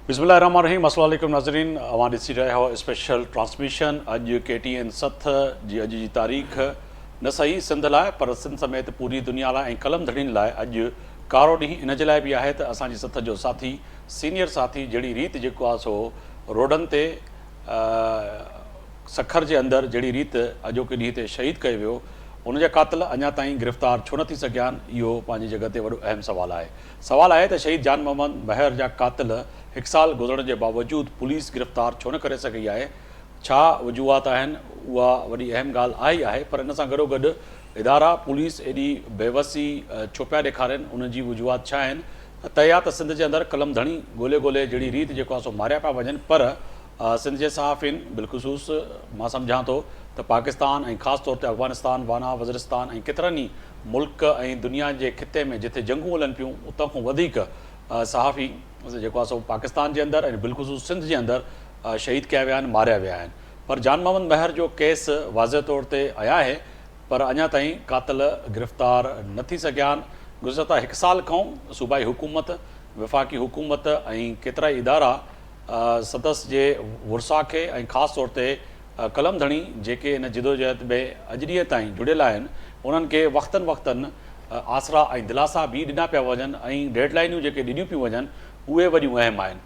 बिस्मिल्लाहिर्रहमानिर्रहीम। अस्सलाम वालेकुम नाज़रीन, अवां ॾिसी रहिया हो स्पेशल ट्रांसमिशन। अॼु KTN 7 जी अॼु जी तारीख़ न सही सिंध लाइ पर सिंध समेत पूरी दुनिया लाइ ऐं कलम धड़ियुनि लाइ अॼु कारो ॾींहुं इन जे लाइ बि आहे त असांजी सथ जो साथी सीनियर साथी जहिड़ी रीति जेको आहे सो रोडनि ते सखर जे अंदरि जहिड़ी रीति अॼोके ॾींहं ते शहीद कयो वियो, उनजा कातिल अञा ताईं गिरफ़्तार छो नथी सघिया आहिनि, इहो पंहिंजी जॻह ते वॾो अहम सुवालु आहे। सुवालु आहे त शहीद जान मोहम्मद महर जा कातिल 1 साल गुज़रण जे बावजूदु पुलिस गिरफ़्तार छो न करे सघी आहे। छा वजूहात आहिनि, उहा वॾी अहम ॻाल्हि आहे ई आहे। पर इन सां गॾोगॾु इदारा पुलिस एॾी बेवसी छो पिया ॾेखारनि, उनजी वजूहात छा आहिनि। तया त सिंध जे अंदरि कलम धणी ॻोल्हे ॻोल्हे जहिड़ी रीति जेको आहे सो मारिया पिया वञनि, पर सिंध जे सहाफ़िन बिलख़ुसूस मां सम्झां थो त पाकिस्तान ऐं ख़ासि तौर ते अफ़गानिस्तान, वाना, वज़ीरिस्तान ऐं केतिरनि ई मुल्क ऐं दुनिया जे खिते में जिथे जंगूं हलनि पियूं, उतां खां वधीक सहाफ़ी जेको आहे सो पाकिस्तान जे अंदरि ऐं बिलख़ुसूस सिंध जे अंदरि शहीद कया विया आहिनि, मारिया विया आहिनि। पर जान मोहम्मद महर जो केस वाज़े तौर ते आया आहे, पर अञा ताईं कातिल गिरफ़्तार न थी सघिया आहिनि। गुज़िरता 1 साल खां सूबाई हुकूमत, वफ़ाक़ी हुकूमत ऐं केतिरा ई इदारा सदस्य जे वुरसा खे ऐं ख़ासि तौर ते कलम धणी जेके इन जिदोजहद में अॼु ॾींहं ताईं जुड़ियल आहिनि, उन्हनि खे वक़्तनि वक़्तनि आसरा ऐं दिलासा बि ॾिना पिया वञनि ऐं डेडलाइनूं जेके ॾिनियूं पियूं वञनि उहे वॾियूं अहम आहिनि।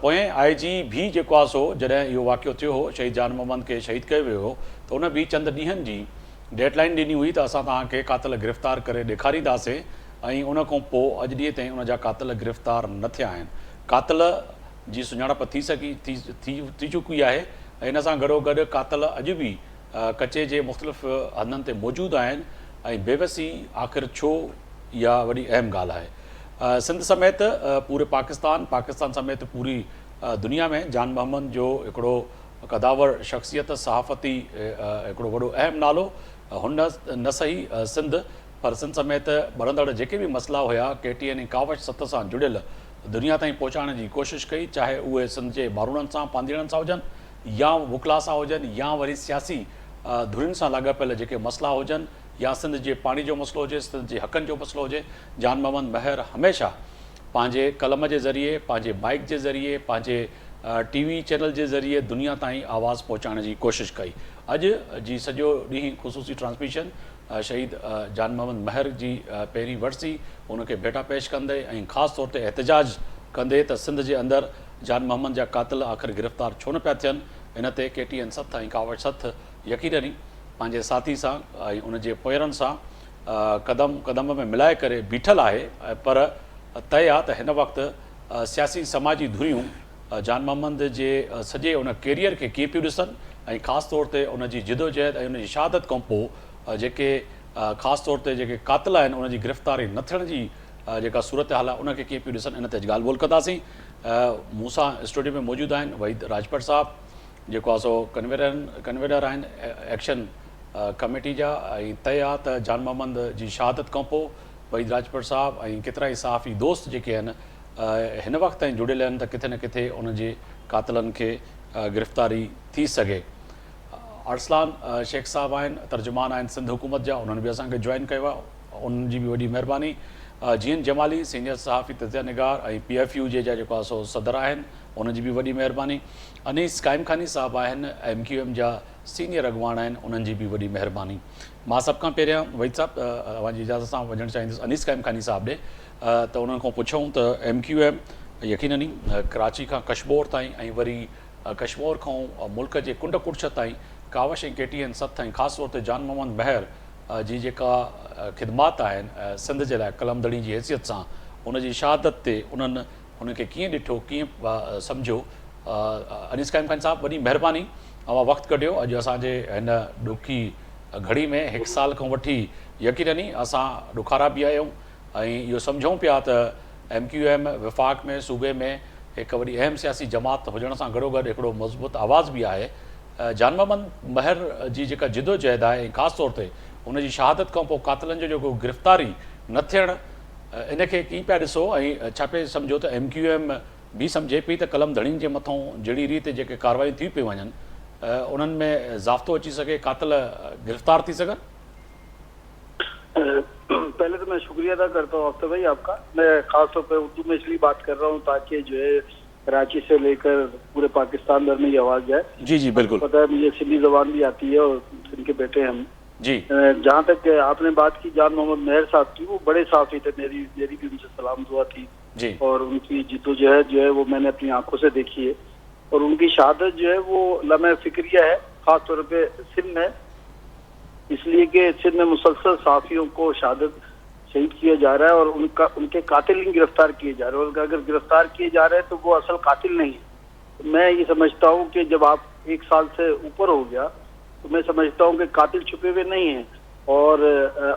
पोएं IG भी जेको आहे सो जॾहिं इहो वाक़ियो थियो हो, शहीद जान मोहम्मद खे शहीद कयो वियो हो, त उन बि चंद ॾींहंनि जी डेडलाइन ॾिनी हुई त असां तव्हांखे कातिल गिरफ़्तार करे ॾेखारींदासीं, ऐं उन खां पोइ अॼु ॾींहं ताईं उनजा कातिल गिरफ़्तार न थिया आहिनि। कातिल जी सुञाणप थी चुकी आहे ऐं इन सां गॾोगॾु कातिल अॼु बि कचे जे मुख़्तलिफ़ हंधनि ते मौजूदु आहिनि ऐं बेवसी आख़िर छो, इहा वॾी अहम ॻाल्हि आहे। सिंध समेत पूरे पाकिस्तान समेत पूरी दुनिया में जान मोहम्मद जो हिकिड़ो कदावर शख़्सियत, सहाफ़ती हिकिड़ो वॾो अहम नालो, हुन न सही सिंध पर सिंध समेत बढ़ंदड़ जेके बि मसइला हुया KTN ऐं कावश 7 सां जुड़ियल दुनिया ताईं पहुचाइण जी कोशिशि कई, चाहे उहे सिंध जे माण्हुनि सां, पांधीड़नि सां हुजनि या वुकला सां हुजनि या वरी सियासी धुरियुनि सां लाॻापियल जेके मसइला हुजनि, या सिंध जे पाणी जो मसइलो हुजे, सिंध जे हक़नि जो मसइलो हुजे, जान मोहम्मद महर हमेशह पंहिंजे कलम जे ज़रिए, पंहिंजे माइक जे ज़रिए, पंहिंजे TV चैनल जे ज़रिए दुनिया ताईं आवाज़ु पहुचाइण जी कोशिशि कई। अॼु जी सॼो ॾींहुं ख़ुसूसी ट्रांसमिशन शहीद जान मोहम्मद महर जी पहिरीं वरिसी उनखे भेटा पेश कंदे ऐं ख़ासि तौर ते एहतजाज कंदे त सिंध जे अंदरि जान मोहम्मद जा कातिल आख़िर गिरफ़्तार छो न पिया थियनि, इन ते KTN 7 ऐं कावश 7 यकीननी पंहिंजे साथी सां ऐं उनजे पोयरनि सां क़दम क़दम में मिलाए करे बीठल आहे। पर तय आहे त हिन वक़्तु सियासी समाजी धुरियूं जान मोहम्मद जे सॼे उन कैरियर खे कीअं पियूं ॾिसनि ऐं ख़ासि तौर ते उनजी जिदोजहद ऐं उनजी शहादत खां पोइ जेके ख़ासि तौर ते जेके कातिल आहिनि उनजी गिरफ़्तारी न थियण जी जेका सूरत हाल आहे उनखे कीअं पियूं ॾिसनि, इन ते ॻाल्हि ॿोल कंदासीं। मूंसां स्टूडियो में मौजूदु आहिनि वहीद राजपट साहब जेको आहे सो कन्वीनर आहिनि एक्शन कमेटी जा, ऐं तय आहे त जान मोहम्मद जी शहादत खां पोइ वहीद राजपट साहब ऐं केतिरा ई सहाफ़ी दोस्त जेके आहिनि हिन वक़्त ताईं जुड़ियल आहिनि त किथे न किथे उनजे कातिलनि खे गिरफ़्तारी थी सघे। अरसलान शेख साहब आहिनि, तर्जुमान आहिनि सिंध हुकूमत जा, उन्हनि बि असांखे जॉइन कयो आहे, उन्हनि जी बि वॾी महिरबानी। जीन जमाली सीनियर सहाफ़ी तज़िया निगार ऐं PFU जे जेको आहे सो सदर आहिनि, उन्हनि जी बि वॾी महिरबानी। अनीस काइम खानी साहब आहिनि, MQM जा सीनियर अॻुवान आहिनि, उन्हनि जी बि वॾी महिरबानी। मां सभ खां पहिरियां वहीद साहब अव्हांजी इजाज़त सां वञणु चाहींदुसि अनीस काइम खानी साहब ॾे, त उन्हनि खां पुछूं त MQM यकीननी कराची खां कशमोर ताईं ऐं वरी कशमोर खां मुल्क जे कुंड कुड़छ ताईं कावश ऐं KTN 7 ऐं ख़ासि तौर ते जान मोहम्मद महर जी जेका ख़िदमात आहिनि सिंध जे लाइ कलम धड़ी जी हैसियत सां, उनजी शहादत ते उन्हनि हुनखे कीअं ॾिठो, कीअं सम्झो। अनीस काइम खान साहब वॾी महिरबानी, अवां वक़्तु कढियो अॼु असांजे हिन ॾुखी घड़ी में। 1 साल खां वठी यकीननी असां ॾुखारा बि आहियूं ऐं इहो सम्झूं पिया त MQM वफ़ाक़ में सूबे में हिकु वॾी अहम सियासी जमात हुजण सां गॾोगॾु हिकिड़ो मज़बूत आवाज़ बि आहे। जान मोहम्मद महर जी जेका जिदोजहद आहे ऐं ख़ासि तौर ते उनजी शहादत खां पोइ कातिलनि जो जेको गिरफ़्तारी न थियणु, इनखे कीअं पिया ॾिसो ऐं छा पिया सम्झो त MQM बि सम्झे पई त कलम धड़ियुनि जे मथां जहिड़ी रीति जेके कार्रवाई थी पियूं वञनि उन्हनि में ज़ाब्तो अची सघे, कातिल गिरफ़्तार थी सघनि? पहले तो मैं शुक्रिया अदा करता हूँ अख्तर भाई आपका। मैं खास तौर पर उर्दू में इसलिए बात कर रहा हूँ ताकि जो है कराची से लेकर पूरे पाकिस्तान भर में ये आवाज जाए। जी जी बिल्कुल। पता है मुझे सिंधी जबान भी आती है और सिंध के बेटे हम। जी जहाँ तक आपने बात की जान मोहम्मद मेहर साहब की, वो बड़े साफी थे, मेरी भी उनसे सलाम दुआ थी जी। और उनकी जिद्दोजहद जो है वो मैंने अपनी आंखों से देखी है और उनकी शहादत जो है वो लम्हे फिक्रिया है, खासतौर पे सिंध में, इसलिए कि सिंध में मुसलसल साफियों को शहादत शहीद किया जा रहा है और उनके कातिल नहीं गिरफ्तार किए जा रहे हैं। और अगर गिरफ्तार किए जा रहे हैं तो वो असल कातिल नहीं है। तो मैं ये समझता हूँ कि जब आप 1 साल से ऊपर हो गया तो मैं समझता हूँ कि कातिल छुपे हुए नहीं है और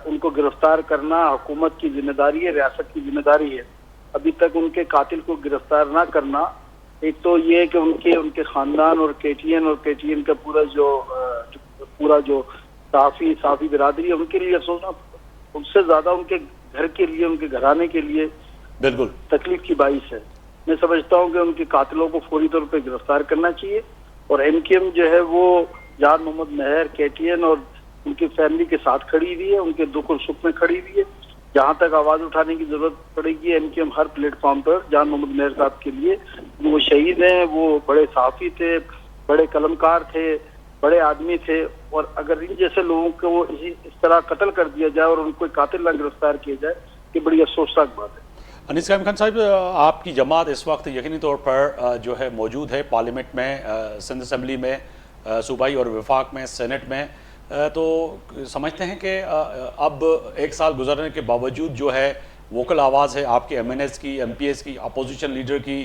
उनको गिरफ्तार करना हुकूमत की जिम्मेदारी है, रियासत की जिम्मेदारी है। अभी तक उनके कातिल को गिरफ्तार ना करना, एक तो ये है कि उनके खानदान और केटीएन का पूरा जो साफी बिरादरी है, उनके लिए सोचना उससे ज्यादा उनके घर के लिए, उनके घराने के लिए बिल्कुल तकलीफ की बाइस है। मैं समझता हूँ कि उनके कातिलों को फौरी तौर पर गिरफ्तार करना चाहिए और एमकेएम जो है वो जान मोहम्मद मेहर, केटीएन और उनकी फैमिली के साथ खड़ी हुई है, उनके दुख और सुख में खड़ी हुई है। जहाँ तक आवाज उठाने की जरूरत पड़ेगी एमकेएम हर प्लेटफॉर्म पर जान मोहम्मद मेहर साहब के लिए। वो शहीद हैं, वो बड़े सहाफी थे, बड़े कलमकार थे, बड़े आदमी थे और अगर इन जैसे लोगों को इस तरह कत्ल कर दिया जाए और उनको कातिल ना गिरफ्तार किया जाए, ये बड़ी अफसोसनाक बात है। अनीस कायम खान साहब, आपकी जमात इस वक्त यकीनी तौर पर जो है मौजूद है पार्लियामेंट में, सिंध असम्बली में, सूबाई और वफाक में, सेनेट में। तो समझते हैं कि अब 1 साल गुजरने के बावजूद जो है वोकल आवाज़ है आपके एमएनएस की, एमपीएस की, अपोजिशन लीडर की,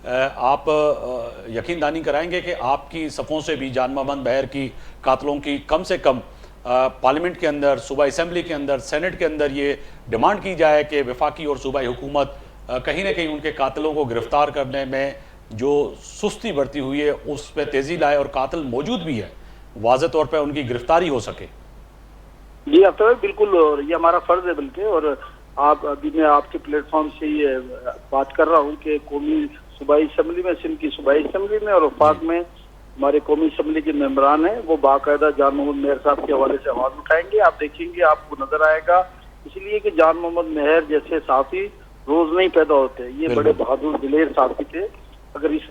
आप यकीनदानी कराएंगे कि आपकी सफ़ों से भी जान मोहम्मद मेहर की कातलों की कम से कम पार्लियामेंट के अंदर, सूबाई असम्बली के अंदर, सेनेट के अंदर ये डिमांड की जाए कि वफाकी और सूबाई हुकूमत कहीं ना कहीं उनके कातलों को गिरफ्तार करने में जो सुस्ती बढ़ती हुई है उस पर तेज़ी लाए और कातिल मौजूद भी है, वाज़े तौर पर उनकी गिरफ्तारी हो सके। जी अफ्तार, बिल्कुल, और ये हमारा फर्ज है। बल्कि और आप अभी मैं आपके प्लेटफॉर्म से ये बात कर रहा हूँ कि कौमी सूबाई असम्बली में, सिंध की सूबाई असम्बली में और वफाक में हमारे कौमी असम्बली के मेंबरान हैं, वो बाकायदा जान मोहम्मद मेहर साहब के हवाले से आवाज उठाएंगे। आप देखेंगे, आपको नजर आएगा, इसलिए कि जान मोहम्मद मेहर जैसे साफी रोज नहीं पैदा होते। ये बड़े बहादुर दिलेर साफी थे। अगर इस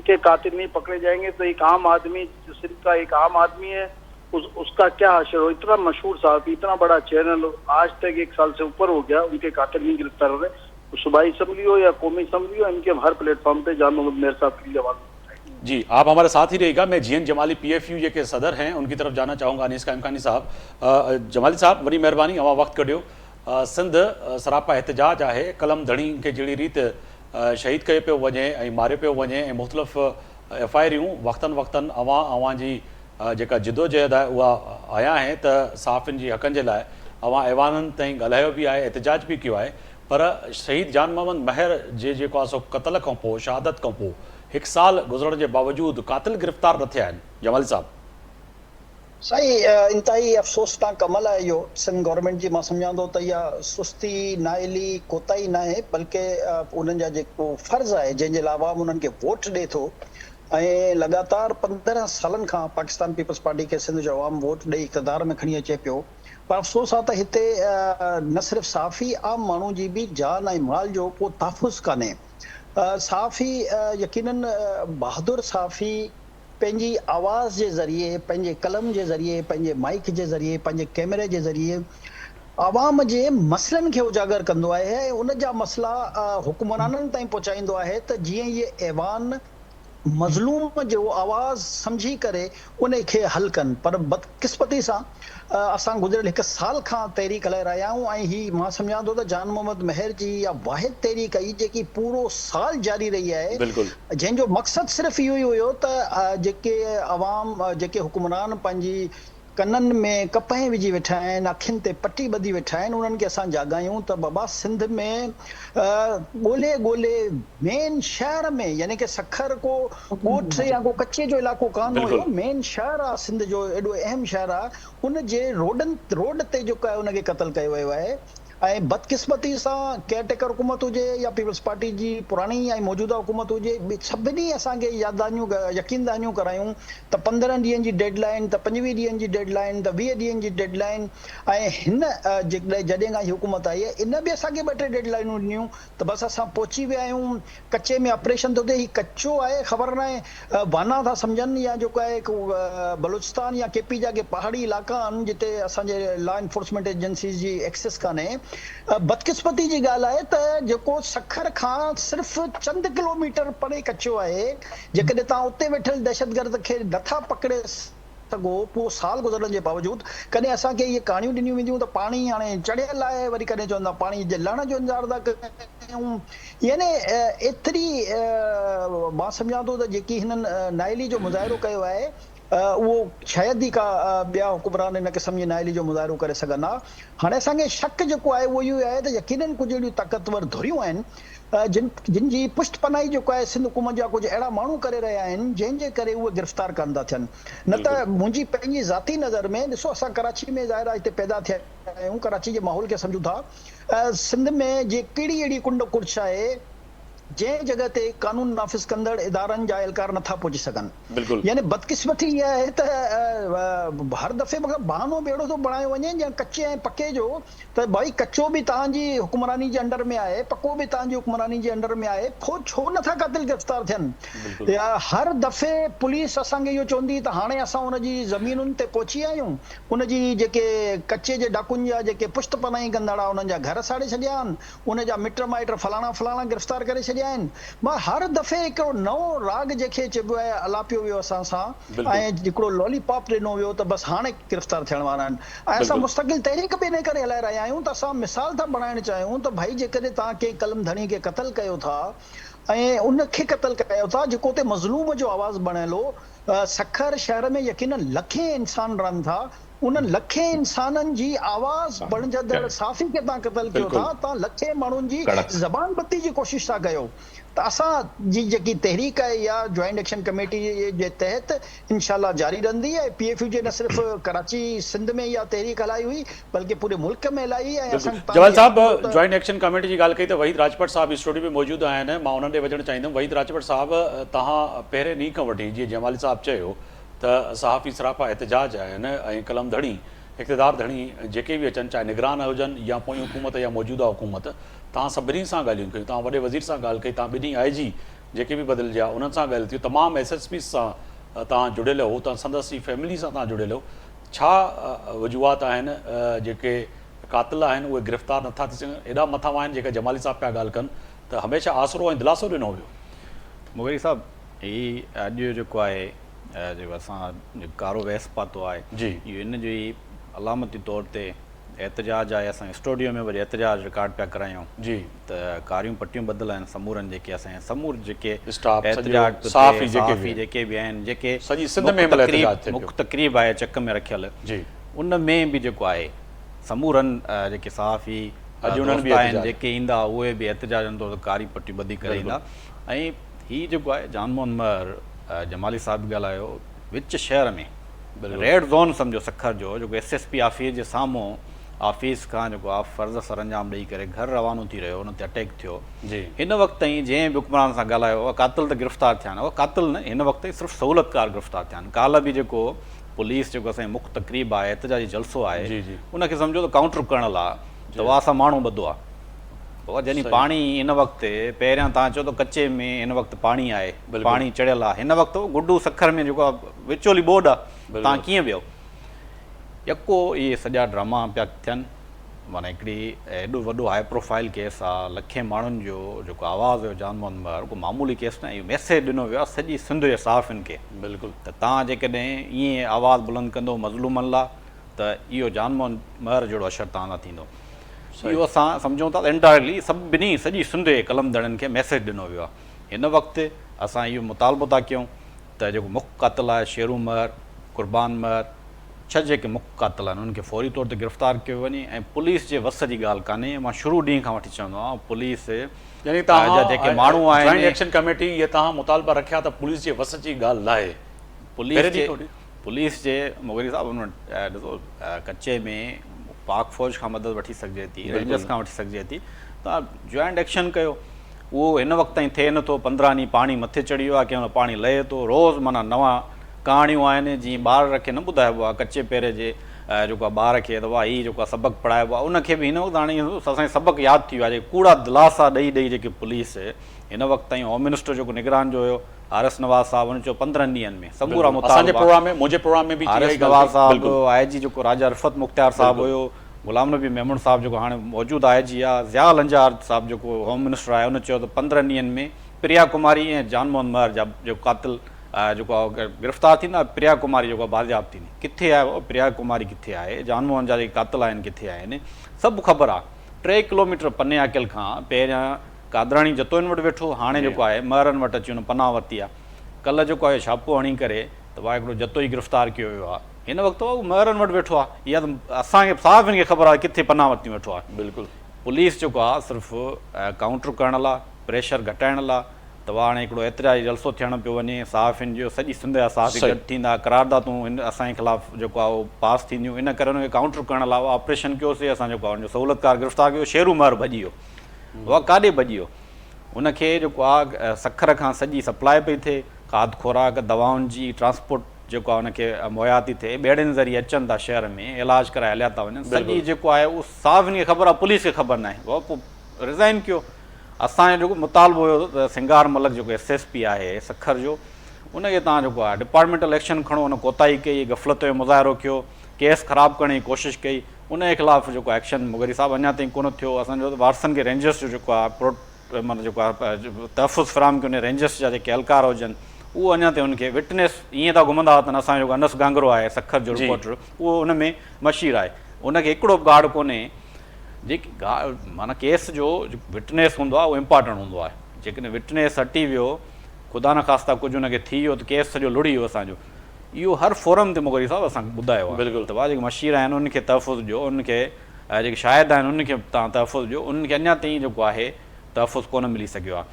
के कातिल नहीं पकड़े जाएंगे तो एक आम आदमी, जो सिंध का एक आम आदमी है, उसका क्या हशर हो। इतना मशहूर साहब, इतना बड़ा चैनल, आज तक 1 साल से ऊपर हो गया, उनके कातिल नहीं गिरफ्तार हो रहे। तो सूबाई असम्बली हो या कौमी असम्बली हो, इनके हर प्लेटफॉर्म पे जान मोहम्मद मेहर साहब की आवाज उठाएंगे। जी, आप हमारे साथ ही रहिएगा। मैं जीएन जमाली PFU के सदर हैं, उनकी तरफ जाना चाहूँगा। अनीस कायम खानी साहब, जमाली साहब वरी महिरबानी, अवां वक्त कढियो। सिंध सरापा एहतजाज आहे, कलम धणी खे जहिड़ी रीति शहीद कयो पियो वञे ऐं मारे पियो वञे ऐं मुख़्तलिफ़ FIRूं वक़्तनि अवां जी जेका जिदोजहद आहे उहा आया आहिनि त साफ़िन जी हक़नि जे लाइ अवां ऐवाननि ताईं ॻाल्हायो बि आहे, एहतजाज बि कयो आहे। पर शहीद जान मोहम्मद मेहर जे जेको आहे सो क़त्ल खां पोइ, शहादत खां पोइ 1 साल गुज़रण जे बावजूदु कातिल गिरफ़्तार न थिया आहिनि। जमाली साहब साईं, इंतहाई अफ़सोसनाक अमल आहे इहो सिंध गवर्नमेंट जी। मां सम्झां थो त इहा सुस्ती, नाइली, कोताही न आहे, बल्कि उन्हनि जा जेको फ़र्ज़ु आहे जंहिंजे लाइ आवाम उन्हनि खे वोट ॾिए थो ऐं लगातार 15 सालनि खां पाकिस्तान पीपल्स पार्टी खे सिंध जो आवाम वोट ॾेई इक़्तिदार में खणी अचे पियो। पर अफ़सोस आहे त हिते न सिर्फ़ु साफ़ी, आम माण्हू जी बि जान ऐं माल जो को तहफ़ुज़ कान्हे। साफ़ी यकीनन बहादुर साफ़ी पंहिंजी आवाज़ जे ज़रिए, पंहिंजे कलम जे ज़रिए, पंहिंजे माइक जे ज़रिए, पंहिंजे कैमरे जे ज़रिए आवाम जे मसइलनि खे उजागर कंदो आहे ऐं उन जा मसइला हुक्मराननि ताईं पहुचाईंदो आहे त जीअं इहे ऐवान मज़लूम जो आवाज़ सम्झी करे उन खे हल कनि। पर बदकिस्मती सां असां गुज़िरियल 1 साल खां तहरीक हलाए रहिया आहियूं ऐं ही मां सम्झां थो त जान मोहम्मद मेहर जी इहा वाहिद तहरीक ई जेकी पूरो साल जारी रही आहे, जंहिंजो मक़सदु सिर्फ़ु इहो ई हुयो त जेके अवाम, जेके हुक्मरान पंहिंजी कननि में कपह विझी वेठा आहिनि, अखियुनि ते पटी ॿधी वेठा आहिनि, उन्हनि खे असां जाॻायूं त बाबा सिंध में ॻोल्हे ॻोल्हे मेन शहर में, यानी कि सखर को ॻोठ या को कचे जो इलाइक़ो कान हुयो, मेन शहर आहे सिंध जो, एॾो अहम शहर आहे, उन जे रोड ते जेको आहे उनखे क़त्ल कयो वियो आहे। ऐं बदकिस्मती सां केयरटेकर हुकूमत हुजे या पीपल्स पार्टी जी पुराणी ऐं मौजूदा हुकूमत हुजे, सभिनी असांखे यादानियूं यकीनदानियूं करायूं त 15 ॾींहंनि जी डेडलाइन, त 25 ॾींहंनि जी डेडलाइन, त 20 ॾींहंनि जी डेडलाइन। ऐं हिन जॾहिं खां हुकूमत आई आहे इन बि असांखे 2-3 डेडलाइनूं ॾिनियूं त बसि असां पहुची विया आहियूं, कचे में ऑपरेशन थो थिए। हीउ कचो आहे, ख़बर न आहे वाना था सम्झनि या जेको आहे बलूचिस्तान या केपी जा के पहाड़ी इलाइक़ा आहिनि जिते असांजे लॉ एनफोर्समेंट एजेंसीज़ जी एक्सेस कान्हे। बदकिस्मती जी ॻाल्हि आहे त जेको सखर खां सिर्फ़ु चंद किलोमीटर परे कचो आहे, जेकॾहिं तव्हां उते वेठल दहशतगर्द खे नथा पकिड़े सघो, पोइ साल गुज़रण जे बावजूदि कॾहिं असांखे इहे कहाणियूं ॾिनियूं वेंदियूं त पाणी हाणे चढ़ियल आहे, वरी कॾहिं चवंदा पाणी जे लहण जो इंतज़ारु था कयूं। यानी एतिरी मां सम्झां थो त जेकी हिननि नाइली जो मुज़ाहिरो कयो आहे उहो शायदि ई का ॿिया हुकुमरान इन क़िस्म जी नाइली जो मुज़ाहिरो करे सघनि हा। हाणे असांखे शक जेको आहे उहो इहो आहे त यकीननि कुझु अहिड़ियूं ताक़तवर धुरियूं आहिनि जिन जी पुष्ट पनाही जेको आहे सिंध हुकूमत जा कुझु अहिड़ा माण्हू करे रहिया आहिनि जंहिंजे करे उहे गिरफ़्तार कान था थियनि। न त मुंहिंजी पंहिंजी ज़ाती नज़र में ॾिसो, असां कराची में ज़ाहिर आहे हिते पैदा थिया आहियूं, कराची जे माहौल खे सम्झूं था। सिंध में जे कहिड़ी अहिड़ी कुंड कुर्छ आहे जंहिं जॻह ते कानून नाफ़िज़ कंदड़ इदारनि जा एहलकार नथा पहुची सघनि। यानी बदकिस्मती इहा आहे त हर दफ़े मगर बहानो बि अहिड़ो थो बणायो वञे ॼण कचे ऐं पके जो, त भई कचो बि तव्हांजी हुकुमरानी जे अंडर में आहे, पको बि तव्हांजी हुकुमरानी जे अंडर में आहे, पोइ छो नथा क़ातिल गिरफ़्तार थियनि। या हर दफ़े पुलिस असांखे इहो चवंदी त हाणे असां हुनजी ज़मीनुनि ते पहुची आहियूं, हुनजी जेके कचे जे डाकुनि जा जेके पुष्ट पनाही कंदड़ आहे उन्हनि जा घर साड़े छॾिया आहिनि, उनजा मिट माइट फलाणा फलाणा गिरफ़्तार करे छॾिया आहिनि। मां हर दफ़े हिकिड़ो नओं राग जंहिंखे चइबो आहे अलापियो वियो असां सां, ऐं हिकिड़ो लॉलीपॉप ॾिनो वियो त बसि हाणे गिरफ़्तार थियण वारा आहिनि। ऐं असां मुस्तक़िल तहरीक बि इन करे हलाए रहिया आहियूं त असां मिसाल था बणाइण चाहियूं त भई जेकॾहिं तव्हां कंहिं कलम धणी खे क़तल कयो था ऐं उनखे क़तल कयो था जेको उते मज़लूम जो आवाज़ बणियल हो। सखर शहर में यकीनन लखे इंसान रहनि था, उन्हनि लखे इंसाननि जी आवाज़ बणजंदड़ साफ़ी खे तव्हां क़तल कयो था, तव्हां लखे माण्हुनि जी ज़बान बत्ती जी कोशिशि था कयो। त असां जी जेकी तहरीक आहे या जॉइंट एक्शन कमेटी जे तहत इंशाल्लाह जारी रहंदी है। PFU जे न सिर्फ़ कराची सिंध में इहा तहरीक हलाई हुई बल्कि पूरे मुल्क में हलाई। जवाल साहब, जॉइंट एक्शन कमेटी जी ॻाल्हि कई त वहीद राजपट साहब स्टूडियो में मौजूदु आहिनि, मां उन्हनि ॾे वञणु चाहींदुमि। वहीद राजपट साहब, तव्हां पहिरें ॾींहं खां वठी जीअं जमाली साहब चयो त सहाफ़ी सराफ़ा एहतजाज आहिनि ऐं कलम धणी इक़्तिदार धणी जेके बि अचनि, चाहे निगरान हुजनि या पोइ हुकूमत या मौजूदा हुकूमत, तव्हां सभिनी सां ॻाल्हियूं कयूं। तव्हां वॾे वज़ीर सां ॻाल्हि कई, तव्हां ॿिन्ही IG जेके बि बदिलिजा उन्हनि सां ॻाल्हि थी, तमामु SSP सां तव्हां जुड़ियल हो, तव्हां संदसि फैमिली सां तव्हां जुड़ियल हो। छा वजूहात आहिनि जेके क़ातिल आहिनि उहे गिरफ़्तार नथा थी सघनि? एॾा मथां आहिनि जेका जमाली साहब पिया ॻाल्हि कनि त हमेशह आसरो ऐं दिलासो ॾिनो वियो। मुगरी साहब, ही अॼु जेको आहे जेको असां कारो वहस पातो आहे जी, इहो इन जो ई अलामती तौर ते एहतजाज आहे। असां स्टूडियो में वरी एहतजाज रिकॉर्ड पिया करायूं जी, त कारियूं पटियूं बदल आहिनि समूरनि जेके असांजे समूर जेके स्टाफ एहतजाज सहाफ़ी जेके बि आहिनि, जेके सॼी सिंध में मुख्य तक़रीब आहे चक में रखियल जी, उन में बि जेको आहे समूरनि जेके सहाफ़ी आहिनि जेके ईंदा उहे बि एहतजाजनि तौर ते कारी पटियूं ॿधी करे ईंदा। ऐं हीअ जेको आहे जानमोहन महर जमाली साहब ॻाल्हायो, विच शहर में रेड ज़ोन सम्झो सखर जो, जेको SSP ऑफिस जे साम्हूं ऑफिस खां जेको आहे फ़र्ज़ सरअंजाम ॾेई करे घर रवानो थी रहियो, हुन ते अटैक थियो जी। हिन वक़्त ताईं जंहिं बि हुक्मरान सां ॻाल्हायो उहा क़ातिल त गिरफ़्तार थिया आहिनि, उहा क़ातिल न, हिन वक़्त ताईं सिर्फ़ु सहूलियतकार गिरफ़्तार थिया आहिनि। काल्ह बि जेको पुलिस जेको असांजी मुख्य तक़रीब आहे, एहतजाजी जलसो आहे, उनखे सम्झो त काउंटर करण लाइ त उहा असां माण्हू ॿधो आहे। उहा जॾहिं पाणी हिन वक़्तु पहिरियां तव्हां चओ त कचे में हिन वक़्तु पाणी आहे, पाणी चढ़ियल आहे, हिन वक़्तु गुड्डू सखर में जेको आहे विचोली बोर्ड आहे, तव्हां कीअं वियो? यको इहे सॼा ड्रामा पिया थियनि। माना हिकिड़ी एॾो वॾो हाई प्रोफाइल केस आहे, लखे माण्हुनि जो जेको आवाज़ु हुयो जानमोहन महर, को मामूली केस न, इहो मैसेज ॾिनो वियो आहे सॼी सिंध जे सहाफ़ियुनि खे। बिल्कुलु, त तव्हां जेकॾहिं ईअं आवाज़ु बुलंद कंदो मज़लूमनि लाइ त इहो जानमोहन महर जहिड़ो असरु तव्हां लाइ थींदो। इहो असां सम्झूं था त इंडायरेक्टली सभिनी सॼी सिंध जे कलम धड़नि खे मैसेज ॾिनो वियो आहे। हिन वक़्तु असां इहो मुतालबो था कयूं त जेको मुख्य क़ातिल आहे शेरू महर, कुर्बान महर, 6 जेके मुख्य क़ातिल आहिनि उन्हनि खे फौरी तौर ते गिरफ़्तार कयो वञे। ऐं पुलिस जे वस जी ॻाल्हि कान्हे, मां शुरू ॾींहं खां वठी चवंदो आहियां पुलिस यानी तव्हां जेके माण्हू आहिनि जॉइंट एक्शन कमेटी इहे तव्हां मुतालबा रखिया त पुलिस जे वस जी ॻाल्हि लाहे। पुलिस जे मुगरी साहब ॾिसो कचे में पाक फ़ौज खां मदद वठी सघिजे थी, रेंजर्स खां वठी सघिजे थी, तव्हां जॉइंट एक्शन कयो। उहो हिन वक़्त ताईं थिए नथो। 15 ॾींहं पाणी मथे चढ़ी वियो आहे, कंहिं महिल पाणी लहे थो, रोज़ माना नवां कहाणियूं आहिनि। जीअं ॿार खे न ॿुधाइबो आहे कचे पेरे जे जेको आहे ॿार खे अथवा हीअ जेको आहे सबक़ु पढ़ाइबो आहे, उनखे बि हिन वक़्तु हाणे असांखे सबक़ु यादि थी वियो आहे। जेके कूड़ा दिलासा ॾेई जेके पुलिस हिन वक़्त ताईं होम मिनिस्टर जेको निगरान जो हुयो आरएस नवाज़ साहब, हुन चयो 15 ॾींहंनि में समूरा असांजे प्रोग्राम में, मुंहिंजे प्रोग्राम में बि आरएस नवाज़ साहब, IG जेको राजा रफ़त मुख्तियार साहब हुयो, गुलाम नबी मेमन साहब जेको हाणे मौजूदु IG आहे, ज़िया लंजार साहब जेको होम मिनिस्टर आहे, हुन चयो त 15 ॾींहंनि में प्रिया कुमारी ऐं जानमोहन महर जा जेको कातिल जेको आहे गिरफ़्तार थींदा, प्रिया कुमारी जेको आहे बाज़ियाब थींदी। किथे आहे प्रिया कुमारी, किथे आहे जानमोहन जा जेके कातिल आहिनि, किथे आहिनि, सभु ख़बर आहे। 3 किलोमीटर पने अकिल खां पहिरियां कादराणी जतोइन वटि वेठो, हाणे जेको आहे महरनि वटि अची हुन पनाह वरिती आहे। कल्ह जेको आहे छापो हणी करे त उहा हिकिड़ो जतो ई गिरफ़्तार कयो वियो आहे। हिन वक़्तु उहो महरनि वटि वेठो आहे। इहा त असांखे साफ़ हिनखे ख़बर आहे किथे पनाह वरिती वेठो आहे। बिल्कुलु पुलिस जेको आहे सिर्फ़ु काउंटर करण लाइ, प्रेशर घटाइण लाइ, त उहा हाणे हिकिड़ो एतिरा जलसो थियणु पियो वञे, साफ़ हिन जो सॼी सिंध जा साफ़ गॾु थींदा, करारदातूं हिन असांजे ख़िलाफ़ु जेको आहे उहो पास थींदियूं। इन करे हुनखे काउंटर करण लाइ उहा ऑपरेशन कयोसीं असां। जेको आहे हुनजो सहूलियतकार गिरफ़्तार कयो। शेरू महर भॼी वियो। उहा काॾे भॼी वियो? उनखे जेको आहे सखर खां सॼी सप्लाई पई थिए, खाद खुराक दवाउनि जी ट्रांसपोर्ट जेको आहे उनखे मुहैया थी थिए, ॿेड़ियुनि ज़रिए अचनि था शहर में, इलाज कराए हलिया था वञनि। सॼी जेको आहे उहो साफ़ हिनखे ख़बर आहे, पुलिस खे ख़बर न आहे। उहो पोइ रिज़ाइन कयो। असांजो जेको मुतालबो हुयो त सिंगार मलक जेको SSP आहे सखर जो, उनखे तव्हां जेको आहे डिपार्टमेंटल एक्शन खणो। उन कोताही कई, गफ़लत जो मुज़ाहिरो कयो, केस ख़राबु करण जी कोशिशि कई, उनजे ख़िलाफ़ु जेको एक्शन मुगरी साहब अञा ताईं कोन थियो। असांजो वारसनि खे रेंजर्स जो जेको आहे माना जेको आहे तहफ़ुज़ फ़राहम कयो, उन रेंजर्स जा जेके एहलकार हुजनि, उहो अञा ताईं उनखे विटनेस ईअं था घुमंदा अथनि। असांजो जेको अनस गांगरो आहे सखर जो रिपोर्टर, उहो उन में मशीर आहे। उनखे हिकिड़ो बि गार्ड कोन्हे। जेकी माना केस जो विटनेस हूंदो आहे उहो इम्पॉर्टेंट हूंदो आहे। जेकॾहिं विटनेस हटी वियो, ख़ुदा न ख़ास्ता कुझु हुनखे थी वियो, त केस सॼो लुड़ी वियो असांजो। इहो हर फोरम ते मुगरी साहब असांखे ॿुधायो आहे। बिल्कुलु। त उहा जेके मशीर आहिनि उनखे तहफ़ुज़ ॾियो, उनखे जेके शाहिद आहिनि उनखे तव्हां तहफ़ुज़ ॾियो। उनखे अञा ताईं जेको आहे तहफ़ुज़ कोन मिली सघियो आहे।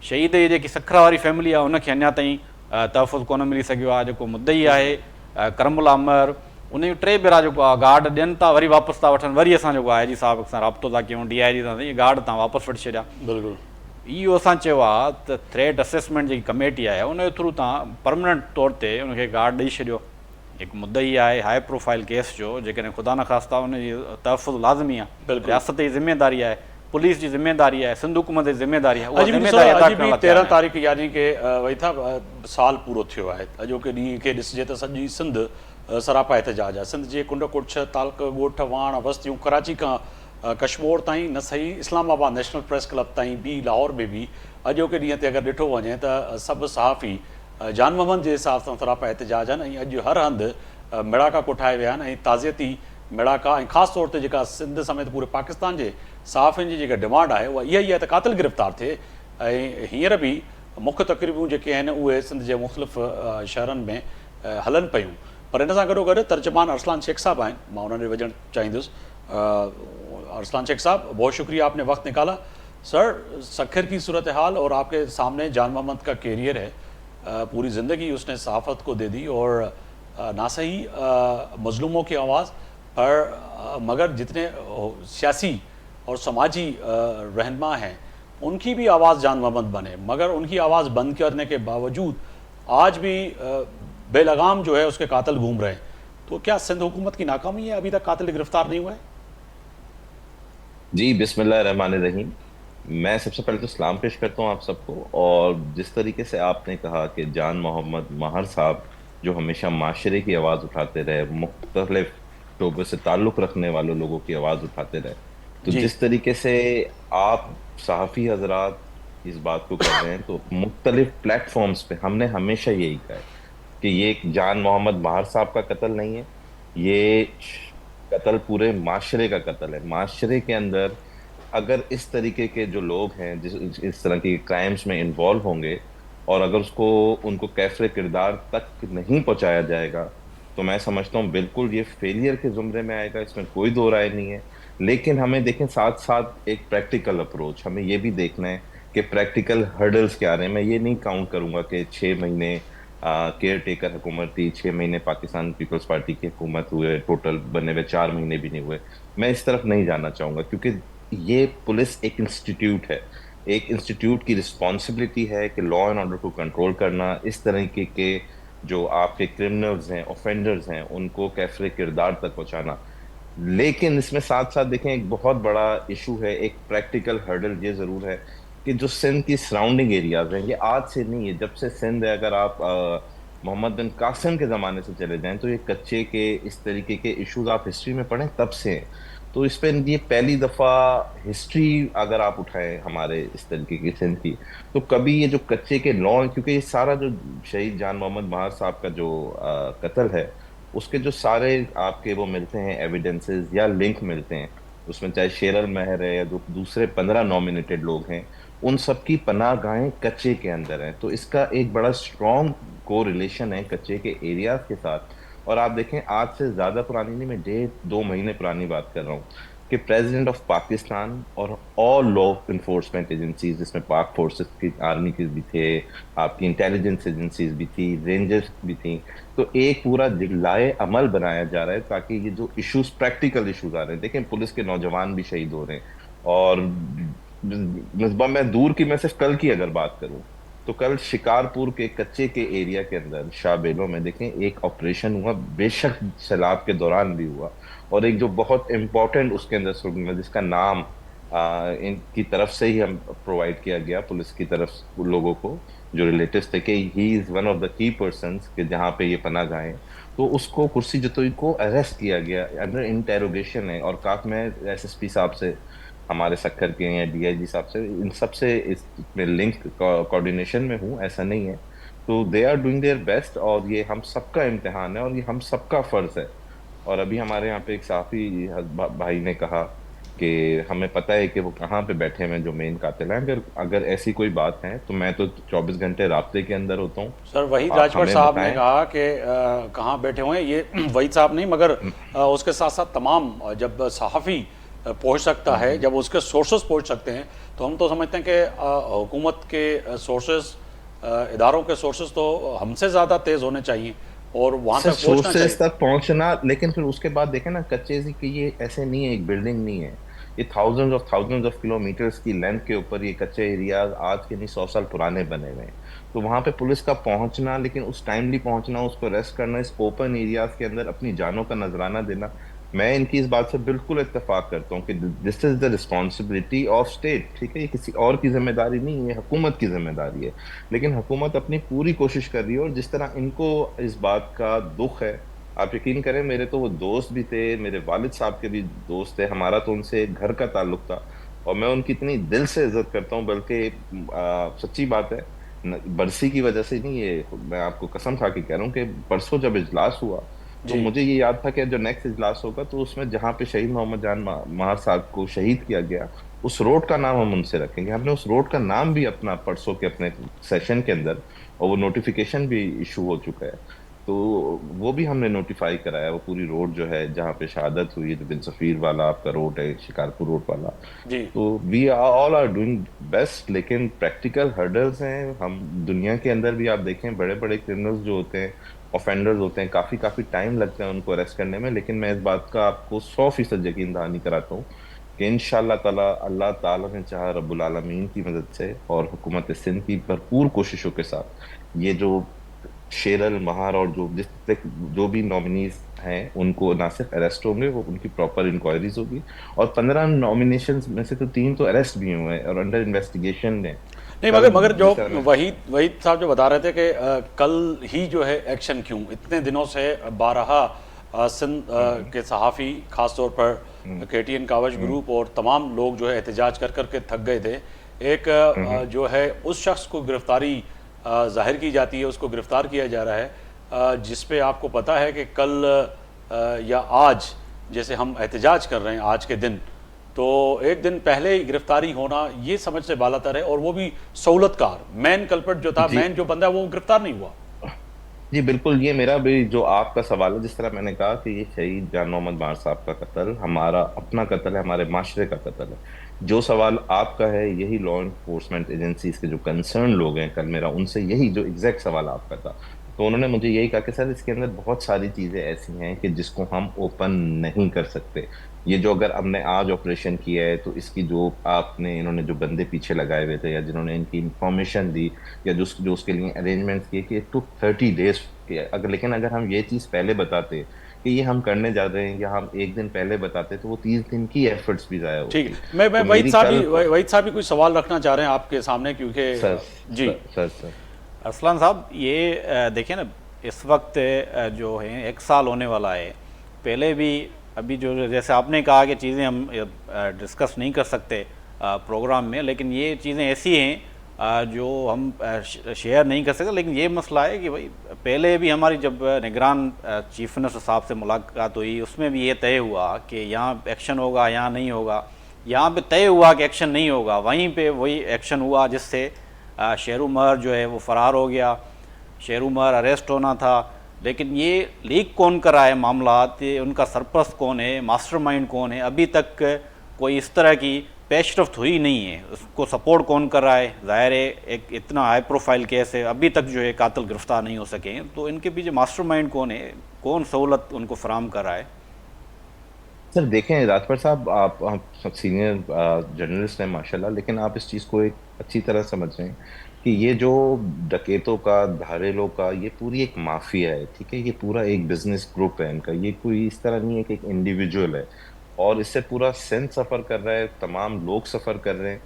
शहीद जी जेकी सखर वारी फैमिली आहे उनखे अञा ताईं तहफ़ुज़ कोन मिली सघियो आहे। जेको मुद्दई आहे करमुला महर, उन जूं 3 भेरा जेको आहे गार्ड ॾियनि था, वरी वापसि था वठनि, वरी असां जेको आहे IG साहब सां राब्तो था कयूं, DIG सां, इहे गार्ड तव्हां वापसि वठी छॾिया। बिल्कुलु। इहो असां चयो आहे त थ्रेट असेसमेंट जेकी कमेटी आहे उनजे थ्रू तव्हां परमनेंट तौर ते उनखे गार्ड ॾेई छॾियो। हिकु मुद्दई आहे हाई प्रोफाइल केस जो, जेकॾहिं ख़ुदा न ख़ास्ता उनजी तहफ़ुज़ लाज़मी आहे। रियासत जी ज़िमेदारी आहे, पुलिस जी ज़िमेदारी आहे, सिंध हुकूमत जी ज़िमेदारी आहे। 13 तारीख़ यानी कि वही था साल पूरो थियो आहे। अॼोके ॾींहं खे ॾिसिजे त सॼी सिंध सरापा एहतजाज आहे। सिंध जे कुंड कुड़छ, तालक, ॻोठ, वाण, बस्तियूं, कराची खां कश्मीर ताईं, न सही इस्लामाबाद नेशनल प्रेस क्लब ताईं बि, लाहौर में बि अॼोके ॾींहं ते अगरि ॾिठो वञे त सभु सहाफ़ी जान मोहम्मद जे हिसाब सां सरापा एहतजाज आहिनि। ऐं अॼु हर हंधि मिड़ाका कोठाए विया आहिनि। ऐं ताज़ियती मिड़ाका, ऐं ख़ासि तौर ते जेका सिंध समेत पूरे पाकिस्तान जे सहाफ़ियुनि जी जेका डिमांड आहे उहा इहा ई आहे त कातिल गिरफ़्तार थिए। ऐं हींअर बि मुख्य तक़रीबूं जेके आहिनि उहे सिंध जे मुख़्तलिफ़ शहरनि में हलनि पियूं। पर इन सां गॾोगॾु तर्जुमान अरसलान शेख साहब आहिनि, मां उन्हनि ॾे वञणु चाहींदुसि। अरसलान शेख साहब, बहुत शुक्रिया, आपने वक्त निकाला। सर, सखर की सूरत हाल और आपके सामने जान मोहम्मद का कैरियर है। पूरी ज़िंदगी उसने सहाफ़त को दे दी और ना सही मज़लूमों की आवाज़ पर मगर जितने सियासी और समाजी रहनुमा हैं उनकी भी आवाज़ जान मोहम्मद बने, मगर उनकी आवाज़ बंद करने के बावजूद आज भी बेलगाम जो है उसके कातिल घूम रहे हैं। तो क्या सिंध हुकूमत की नाकामी है, अभी तक कातिल गिरफ्तार नहीं हुआ है? जी, बिस्मिल्लाहिर्रहमानिर्रहीम। मैं सबसे पहले तो सलाम पेश करता हूँ आप सबको। और जिस तरीके से आपने कहा कि जान मोहम्मद महर साहब जो हमेशा माशरे की आवाज़ उठाते रहे, मुख्तलिफ शोबे से ताल्लुक़ रखने वालों लोगों की आवाज़ उठाते रहे, तो जिस तरीके से आप सहाफ़ी हजरात इस बात को कर रहे हैं, तो मुख्तलिफ प्लेटफॉर्म्स पे हमने हमेशा यही कहा है कि ये जान मोहम्मद महर साहब का कत्ल नहीं है, ये कत्ल पूरे माशरे का कत्ल है। माशरे के अंदर अगर इस तरीके के जो लोग हैं जिस इस तरह की क्राइम्स में इन्वॉल्व होंगे और अगर उनको कैफ़रे किरदार तक नहीं पहुंचाया जाएगा, तो मैं समझता हूँ बिल्कुल ये फेलियर के ज़ुमरे में आएगा, इसमें कोई दो राय नहीं है। लेकिन हमें देखें साथ साथ एक प्रैक्टिकल अप्रोच, हमें ये भी देखना है कि प्रैक्टिकल हर्डल्स क्या आ रहे हैं। मैं ये नहीं काउंट करूँगा कि 6 महीने केयर टेकर हुकूमत थी, 6 महीने पाकिस्तान पीपल्स पार्टी की हुकूमत हुए, टोटल बनने में 4 महीने भी नहीं हुए। मैं इस तरफ नहीं जाना चाहूंगा, क्योंकि ये पुलिस एक इंस्टीट्यूट है। एक इंस्टीट्यूट की रिस्पॉन्सिबिलिटी है कि लॉ एंड ऑर्डर को कंट्रोल करना, इस तरह के जो आपके क्रिमिनल्स हैं, ऑफेंडर्स हैं, उनको कैफरे किरदार तक पहुंचाना। लेकिन इसमें साथ साथ देखें, एक बहुत बड़ा इशू है, एक प्रैक्टिकल हर्डल ये जरूर है कि जो सिंध की सराउंडिंग एरियाज हैं, ये आज से नहीं है, जब से सिंध है, अगर आप मोहम्मद बिन कासिम के ज़माने से चले जाएं तो ये कच्चे के इस तरीके के इश्यूज आप हिस्ट्री में पढ़ें तब से हैं। तो इस पे ये पहली दफ़ा हिस्ट्री अगर आप उठाएं हमारे इस तरीके की सिंध की, तो कभी ये जो कच्चे के लॉ, क्योंकि ये सारा जो शहीद जान मोहम्मद महार साहब का जो कत्ल है, उसके जो सारे आपके वो मिलते हैं एविडेंसेस या लिंक मिलते हैं, उसमें चाहे शेरल महर है या जो दूसरे 15 नॉमिनेटेड लोग हैं, उन सबकी पनाहगाहें कच्चे के अंदर हैं। तो इसका एक बड़ा स्ट्रॉन्ग को रिलेशन है कच्चे के एरियाज के साथ। और आप देखें, आज से ज्यादा पुरानी नहीं, मैं 1.5-2 महीने पुरानी बात कर रहा हूँ कि प्रेसिडेंट ऑफ पाकिस्तान और ऑल लॉ इन्फोर्समेंट एजेंसीज, जिसमें पाक फोर्सेस की, आर्मी के भी थे, आपकी इंटेलिजेंस एजेंसीज भी थी, रेंजर्स भी थी, तो एक पूरा जिगलाए अमल बनाया जा रहा है ताकि ये जो इश्यूज, प्रैक्टिकल इश्यूज आ रहे हैं, देखें पुलिस के नौजवान भी शहीद हो रहे हैं। और मिसबा, मैं दूर की, मैं सिर्फ कल की अगर बात करूं, तो कल शिकारपुर के कच्चे के एरिया के अंदर शाहबेलों में देखें एक ऑपरेशन हुआ, बेशक सैलाब के दौरान भी हुआ, और एक जो बहुत इंपॉर्टेंट उसके अंदर सुरंग है, जिसका नाम इनकी तरफ से ही हम प्रोवाइड किया गया पुलिस की तरफ लोगों को जो रिलेटिव्स थे, कि he is one of the key persons कि जहाँ पे ये पनाह गाहें, तो उसको कुर्सी जतोई को अरेस्ट किया गया, अंडर इंटेरोगेशन है। और काफ में एसएसपी साहब से, हमारे सक्खर के या डीआईजी साहब से, इन सब से इसमें लिंक कोऑर्डिनेशन में हूँ, ऐसा नहीं है। तो they are doing their best, और ये हम सबका इम्तिहान है और ये हम सबका फर्ज है। और अभी हमारे यहाँ पे एक साफी भाई ने कहा कि हमें पता है कि वो कहाँ पे बैठे हैं जो मेन कातिल हैं, अगर अगर ऐसी कोई बात है तो मैं तो 24 घंटे राब्ते के अंदर होता हूँ। सर वहीद राजभर साहब ने कहा कि कहाँ बैठे हुए हैं, ये वहीद साहब नहीं, मगर उसके साथ साथ तमाम, जब सहाफ़ी पहुंच सकता है, जब उसके सोर्सेस पहुंच सकते हैं, तो हम तो समझते हैं कि हुकूमत के सोर्सेस, इदारों के सोर्सेस तो हमसे ज़्यादा तेज़ होने चाहिए और वहाँ तक पहुंचना चाहिए। सोर्सेस तक पहुंचना, लेकिन फिर उसके बाद देखें ना, कच्चे की ये ऐसे नहीं है, एक बिल्डिंग नहीं है, ये थाउजेंड्स ऑफ किलोमीटर्स की लेंथ के ऊपर ये कच्चे एरिया आज के नहीं 100 साल पुराने बने हुए हैं। तो वहां पे पुलिस का पहुंचना, लेकिन उस टाइमली पहुंचना, उसको रेस्ट करना, इस ओपन एरियाज के अंदर अपनी जानों का नजराना देना, मैं इनकी इस बात से बिल्कुल इत्तेफाक करता हूँ कि this is the responsibility of state. ठीक है, ये किसी और की जिम्मेदारी नहीं है, ये हुकूमत की जिम्मेदारी है। लेकिन हुकूमत अपनी पूरी कोशिश कर रही है, और जिस तरह इनको इस बात का दुख है, आप यकीन करें, मेरे तो वो दोस्त भी थे, मेरे वालिद साहब के भी दोस्त थे, हमारा तो उनसे घर का ताल्लुक था, और मैं उनकी इतनी दिल से इज्जत करता हूँ, बल्कि सच्ची बात है, बरसी की वजह से नहीं, ये मैं आपको कसम खा के कह रहा हूँ कि परसों जब इजलास हुआ तो मुझे ये याद था कि जो नेक्स्ट इजलास होगा तो उसमें जहाँ पे शहीद मोहम्मद जान महार साहब को शहीद किया गया, उस रोड का नाम हम उनसे रखेंगे। हमने उस रोड का नाम भी अपना परसों के अपने सेशन के अंदर, और वो नोटिफिकेशन भी इशू हो चुका है, तो वो भी हमने नोटिफाई कराया, वो पूरी रोड जो है जहाँ पे शहादत हुई है, जो बिन सफीर वाला आपका रोड है, शिकारपुर रोड वाला जी। तो we all are doing best, लेकिन प्रैक्टिकल हर्डल्स हैं। हम दुनिया के अंदर भी आप देखें, बड़े बड़े क्रिमिनल्स जो होते हैं, ऑफेंडर्स होते हैं, काफी टाइम लगता है उनको अरेस्ट करने में, लेकिन मैं इस बात का आपको 100% यकीन दहानी कराता हूँ कि इंशाअल्लाह ताला, अल्लाह ताला ने चाहा, रब्बुल आलमीन की मदद से और हुकूमत सिंध की भरपूर कोशिशों के साथ, ये जो शेरल महार और जो भी नॉमिनीज हैं, उनको ना सिर्फ अरेस्ट होंगे, वो उनकी प्रॉपर इंक्वायरीज होगी, और 15 नॉमिनेशन में से तो 3 तो अरेस्ट भी हुए हैं और अंडर इन्वेस्टिगेशन है। नहीं, मगर जो वहीद साहब जो बता रहे थे कि कल ही जो है एक्शन क्यों, इतने दिनों से 12 सिंध के सहाफ़ी, खासतौर पर KTN कावज ग्रुप और तमाम लोग जो है एहतजाज कर करके थक गए थे। एक जो है उस शख्स को गिरफ्तारी जाहिर की जाती है, उसको गिरफ्तार किया जा रहा है, जिस पे आपको पता है कि कल या आज, जैसे हम एहतजाज कर रहे हैं आज के दिन, तो एक दिन पहले ही गिरफ्तारी होना ये समझ से बालातर है, और वो भी सहूलतकार, मैन कल्प्रिट जो था, मैन जो बंदा, वो गिरफ्तार नहीं हुआ। जी बिल्कुल, ये मेरा भी जो आपका सवाल है, जिस तरह मैंने कहा कि ये शहीद जान मोहम्मद महार साहब का कत्ल हमारा अपना कत्ल है, हमारे माशरे का कत्ल है। जो सवाल आपका है, यही लॉ इन्फोर्समेंट एजेंसीज के जो कंसर्न लोग हैं, कल मेरा उनसे यही जो एग्जैक्ट सवाल आपका था, तो उन्होंने मुझे यही कहा कि सर इसके अंदर बहुत सारी चीजें ऐसी हैं कि जिसको हम ओपन नहीं कर सकते। ये जो अगर हमने आज ऑपरेशन किया है तो इसकी जो आपने इन्होंने जो बंदे पीछे लगाए हुए थे या जिन्होंने इनकी इंफॉर्मेशन दी या जो उसके लिए अरेंजमेंट्स किए कि टू 30 डेज के अगर, लेकिन अगर हम ये चीज पहले बताते कि ये हम करने जा रहे हैं या हम एक दिन पहले बताते तो वो 30 दिन की एफर्ट्स भी जाया ठीक होती। है, मैं तो वहीद मेरी साहब कल भी वहीद साहब भी कुछ सवाल रखना चाह रहे हैं आपके सामने, क्योंकि सर जी सर अरसलान साहब, ये देखिए ना, इस वक्त जो है 1 साल होने वाला है। पहले भी अभी जो जैसे आपने कहा कि चीज़ें हम डिस्कस नहीं कर सकते प्रोग्राम में, लेकिन ये चीज़ें ऐसी हैं जो हम शेयर नहीं कर सकते। लेकिन ये मसला है कि भाई पहले भी हमारी जब निगरान चीफ मिनिस्टर साहब से मुलाकात हुई, उसमें भी ये तय हुआ कि यहाँ एक्शन होगा, यहाँ नहीं होगा। यहाँ पे तय हुआ कि एक्शन नहीं होगा, वहीं पे वही एक्शन हुआ जिससे शेर उमर जो है वो फ़रार हो गया। शेर उमर अरेस्ट होना था, लेकिन ये लीक कौन कर रहा है मामलात, ये उनका सरपरस्त कौन है, मास्टरमाइंड कौन है, अभी तक कोई इस तरह की पेशरफ्त हुई नहीं है। उसको सपोर्ट कौन कर रहा है? ज़ाहिर है एक इतना हाई प्रोफाइल केस है, अभी तक जो है कातिल गिरफ्तार नहीं हो सके हैं। तो इनके पीछे मास्टरमाइंड कौन है, कौन सहूलत उनको फराहम कर रहा है? सर देखें राजपर साहब, आप सीनियर जर्नलिस्ट हैं माशाल्लाह, लेकिन आप इस चीज़ को एक अच्छी तरह समझ रहे हैं कि ये जो डकैतों का, धारेलों का, ये पूरी एक माफिया है, ठीक है। ये पूरा एक बिजनेस ग्रुप है इनका। ये कोई इस तरह नहीं है कि एक इंडिविजुअल है और इससे पूरा सिंध सफ़र कर रहा है, तमाम लोग सफ़र कर रहे हैं।